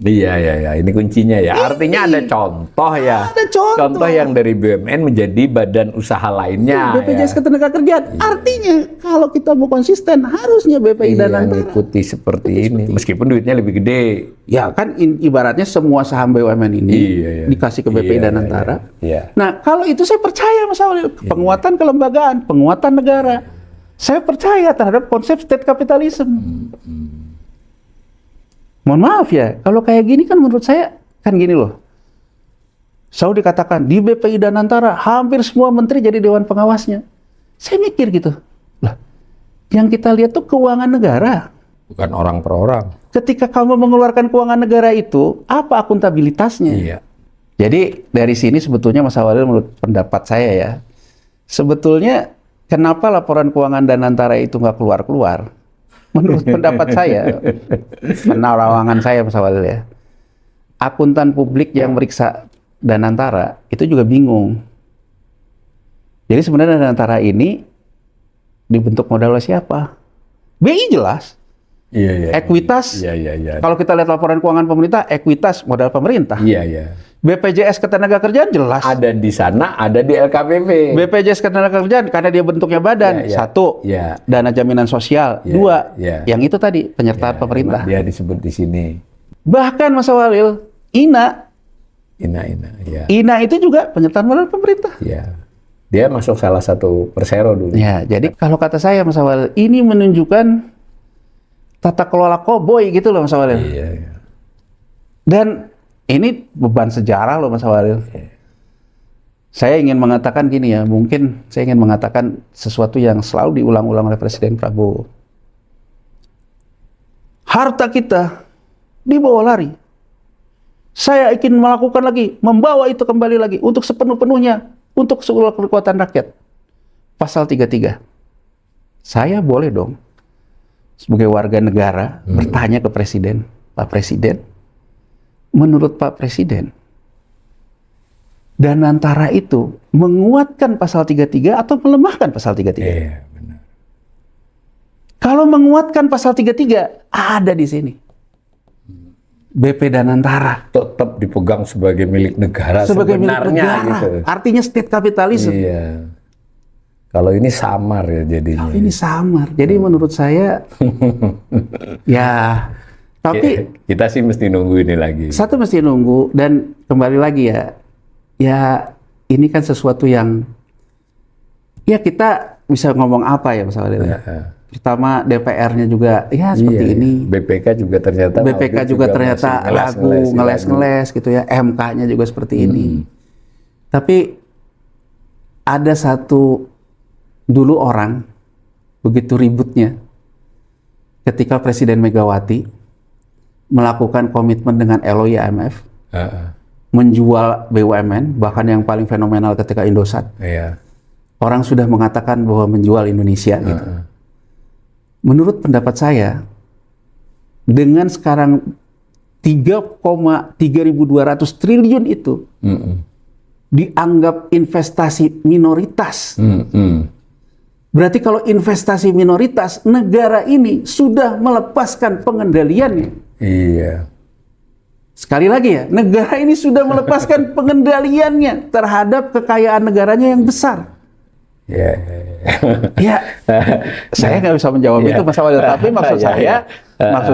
Iya. Ini kuncinya ya. Artinya ada contoh ya. Ada contoh yang dari BUMN menjadi badan usaha lainnya. BPJS Ketenagakerjaan. Artinya kalau kita mau konsisten harusnya BPI Danantara ikuti seperti ini. Meskipun duitnya lebih gede. Ya kan ibaratnya semua saham BUMN ini dikasih ke BPI Danantara. Iya. Nah kalau itu saya percaya Mas Walil. Penguatan kelembagaan, penguatan negara. Saya percaya terhadap konsep state capitalism. Mohon maaf ya, kalau kayak gini kan menurut saya, kan gini loh. Selalu dikatakan, di BPI Danantara hampir semua menteri jadi dewan pengawasnya. Saya mikir gitu, lah, yang kita lihat tuh keuangan negara. Bukan orang per orang. Ketika kamu mengeluarkan keuangan negara itu, apa akuntabilitasnya? Iya. Jadi dari sini sebetulnya Mas Walil menurut pendapat saya ya, sebetulnya kenapa laporan keuangan Danantara itu nggak keluar-keluar? Menurut pendapat saya, penerawangan saya Mas Walil ya, akuntan publik yang meriksa Danantara itu juga bingung. Jadi sebenarnya Danantara ini dibentuk modal oleh siapa? BI jelas. Iya. Ekuitas. Iya. Kalau kita lihat laporan keuangan pemerintah, ekuitas modal pemerintah. Iya. BPJS Ketenagakerjaan jelas. Ada di sana, ada di LKPP. BPJS Ketenagakerjaan karena dia bentuknya badan. Satu, dana jaminan sosial. Dua, yang itu tadi penyertaan pemerintah. Dia disebut di sini. Bahkan Mas Walil, INA itu juga penyertaan modal pemerintah. Iya. Dia masuk salah satu Persero dulu. Ya, jadi kalau kata saya Mas Walil, ini menunjukkan tata kelola koboi gitu loh Mas Walil. Iya. Dan ini beban sejarah loh Mas Walil. Saya ingin mengatakan gini ya, mungkin saya ingin mengatakan sesuatu yang selalu diulang-ulang oleh Presiden Prabowo. Harta kita dibawa lari. Saya ingin melakukan lagi, membawa itu kembali lagi untuk sepenuh-penuhnya untuk seluruh kekuatan rakyat. Pasal 33. Saya boleh dong sebagai warga negara bertanya ke Presiden, Pak Presiden, menurut Pak Presiden, Danantara itu menguatkan pasal 33 atau melemahkan pasal 33? Iya, benar. Kalau menguatkan pasal 33, ada di sini. BP Danantara. Tetap dipegang sebagai milik negara Sebagai milik sebenarnya negara. gitu. Artinya state capitalism. Iya. Kalau ini samar ya jadinya. Ini samar. Jadi menurut saya, ya, tapi Kita sih mesti nunggu ini lagi. satu mesti nunggu, dan kembali lagi ya ini kan sesuatu yang, ya kita bisa ngomong apa ya Mas Walid? Pertama DPR-nya juga ya seperti ini. BPK juga ternyata ternyata masih ragu, ngeles-ngeles gitu ya. MK-nya juga seperti ini. Tapi ada satu, dulu orang begitu ributnya ketika Presiden Megawati melakukan komitmen dengan LOI IMF, menjual BUMN, bahkan yang paling fenomenal ketika Indosat. Iya. Orang sudah mengatakan bahwa menjual Indonesia gitu. Menurut pendapat saya, dengan sekarang 3,3200 triliun itu dianggap investasi minoritas. Berarti kalau investasi minoritas, negara ini sudah melepaskan pengendaliannya. Iya. Sekali lagi ya, negara ini sudah melepaskan pengendaliannya terhadap kekayaan negaranya yang besar. Ya. Ya, saya nggak bisa menjawab itu Mas Walid, tapi maksud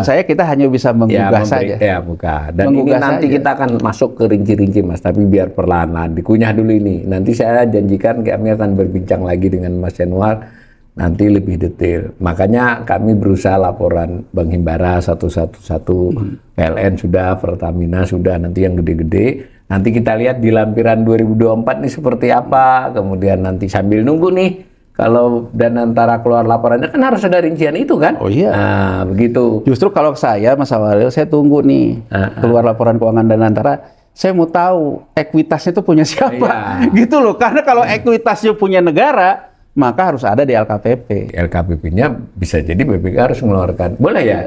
saya kita hanya bisa menggugah saja. Ya, bukan. Dan Menggugah ini nanti saja. kita akan masuk ke rinci-rinci Mas, tapi biar perlahan-lahan dikunyah dulu ini. Nanti saya janjikan kami akan berbincang lagi dengan Mas Yanuar nanti lebih detail. Makanya kami berusaha laporan Bank Himbara satu-satu, PLN sudah, Pertamina sudah, nanti yang gede-gede. Nanti kita lihat di lampiran 2024 nih seperti apa. Kemudian nanti sambil nunggu nih, kalau Danantara keluar laporannya kan harus ada rincian itu kan? Oh iya. Nah, begitu. Justru kalau saya, Mas Walid, saya tunggu nih keluar laporan keuangan Danantara. Saya mau tahu ekuitasnya itu punya siapa, gitu loh. Karena kalau ekuitasnya punya negara, maka harus ada di LKPP. LKPP-nya bisa jadi BPK harus mengeluarkan. Boleh ya?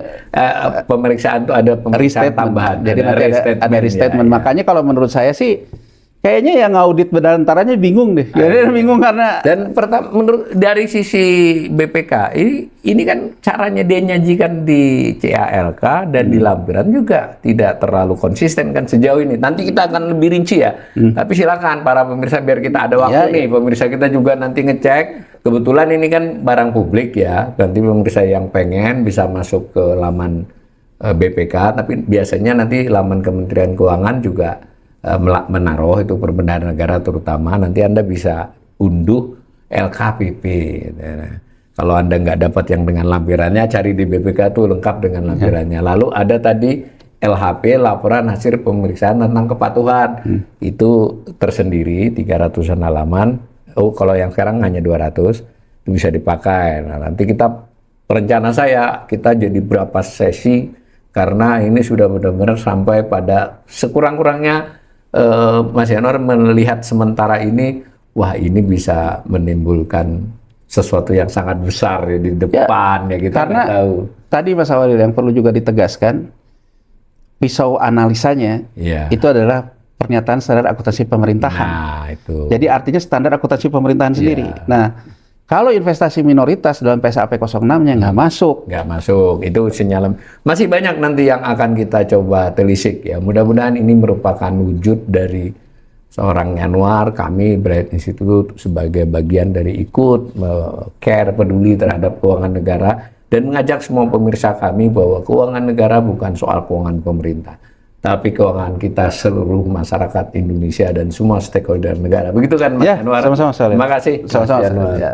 Pemeriksaan itu ada pemeriksaan tambahan. Jadi nanti ada restatement. Makanya kalau menurut saya sih, kayaknya yang audit Danantaranya bingung deh. Jadi bingung karena, dan pertama menurut dari sisi BPK ini kan caranya dia nyajikan di CALK dan di lampiran juga tidak terlalu konsisten kan sejauh ini. Nanti kita akan lebih rinci ya. Tapi silakan para pemirsa, biar kita ada waktu nih. Pemirsa kita juga nanti ngecek. Kebetulan ini kan barang publik ya. Nanti pemirsa yang pengen bisa masuk ke laman BPK, tapi biasanya nanti laman Kementerian Keuangan juga menaruh itu Perbendaharaan Negara terutama. Nanti Anda bisa unduh LKPP. Nah, kalau Anda nggak dapat yang dengan lampirannya, cari di BPK tuh lengkap dengan lampirannya. Lalu ada tadi LHP, laporan hasil pemeriksaan tentang kepatuhan. Itu tersendiri 300-an halaman. Oh, kalau yang sekarang hanya 200, itu bisa dipakai. Nah, nanti rencana saya kita jadi berapa sesi, karena ini sudah benar-benar sampai pada sekurang-kurangnya Mas Yanuar melihat sementara ini, wah ini bisa menimbulkan sesuatu yang sangat besar ya di depan ya, kita karena tahu. Tadi Mas Walid yang perlu juga ditegaskan, pisau analisanya itu adalah pernyataan standar akuntansi pemerintahan. Nah, itu. Jadi artinya standar akuntansi pemerintahan sendiri. Nah, kalau investasi minoritas dalam PSAP 06-nya nggak masuk. Nggak masuk, itu sinyal. Masih banyak nanti yang akan kita coba telisik ya. Mudah-mudahan ini merupakan wujud dari seorang Yanuar, kami Bright Institute sebagai bagian dari ikut care, peduli terhadap keuangan negara, dan mengajak semua pemirsa kami bahwa keuangan negara bukan soal keuangan pemerintah, tapi keuangan kita seluruh masyarakat Indonesia dan semua stakeholder negara. Begitu kan Mas Yanuar? Sama-sama. Terima kasih. Sama-sama. Mas Yanuar. Ya.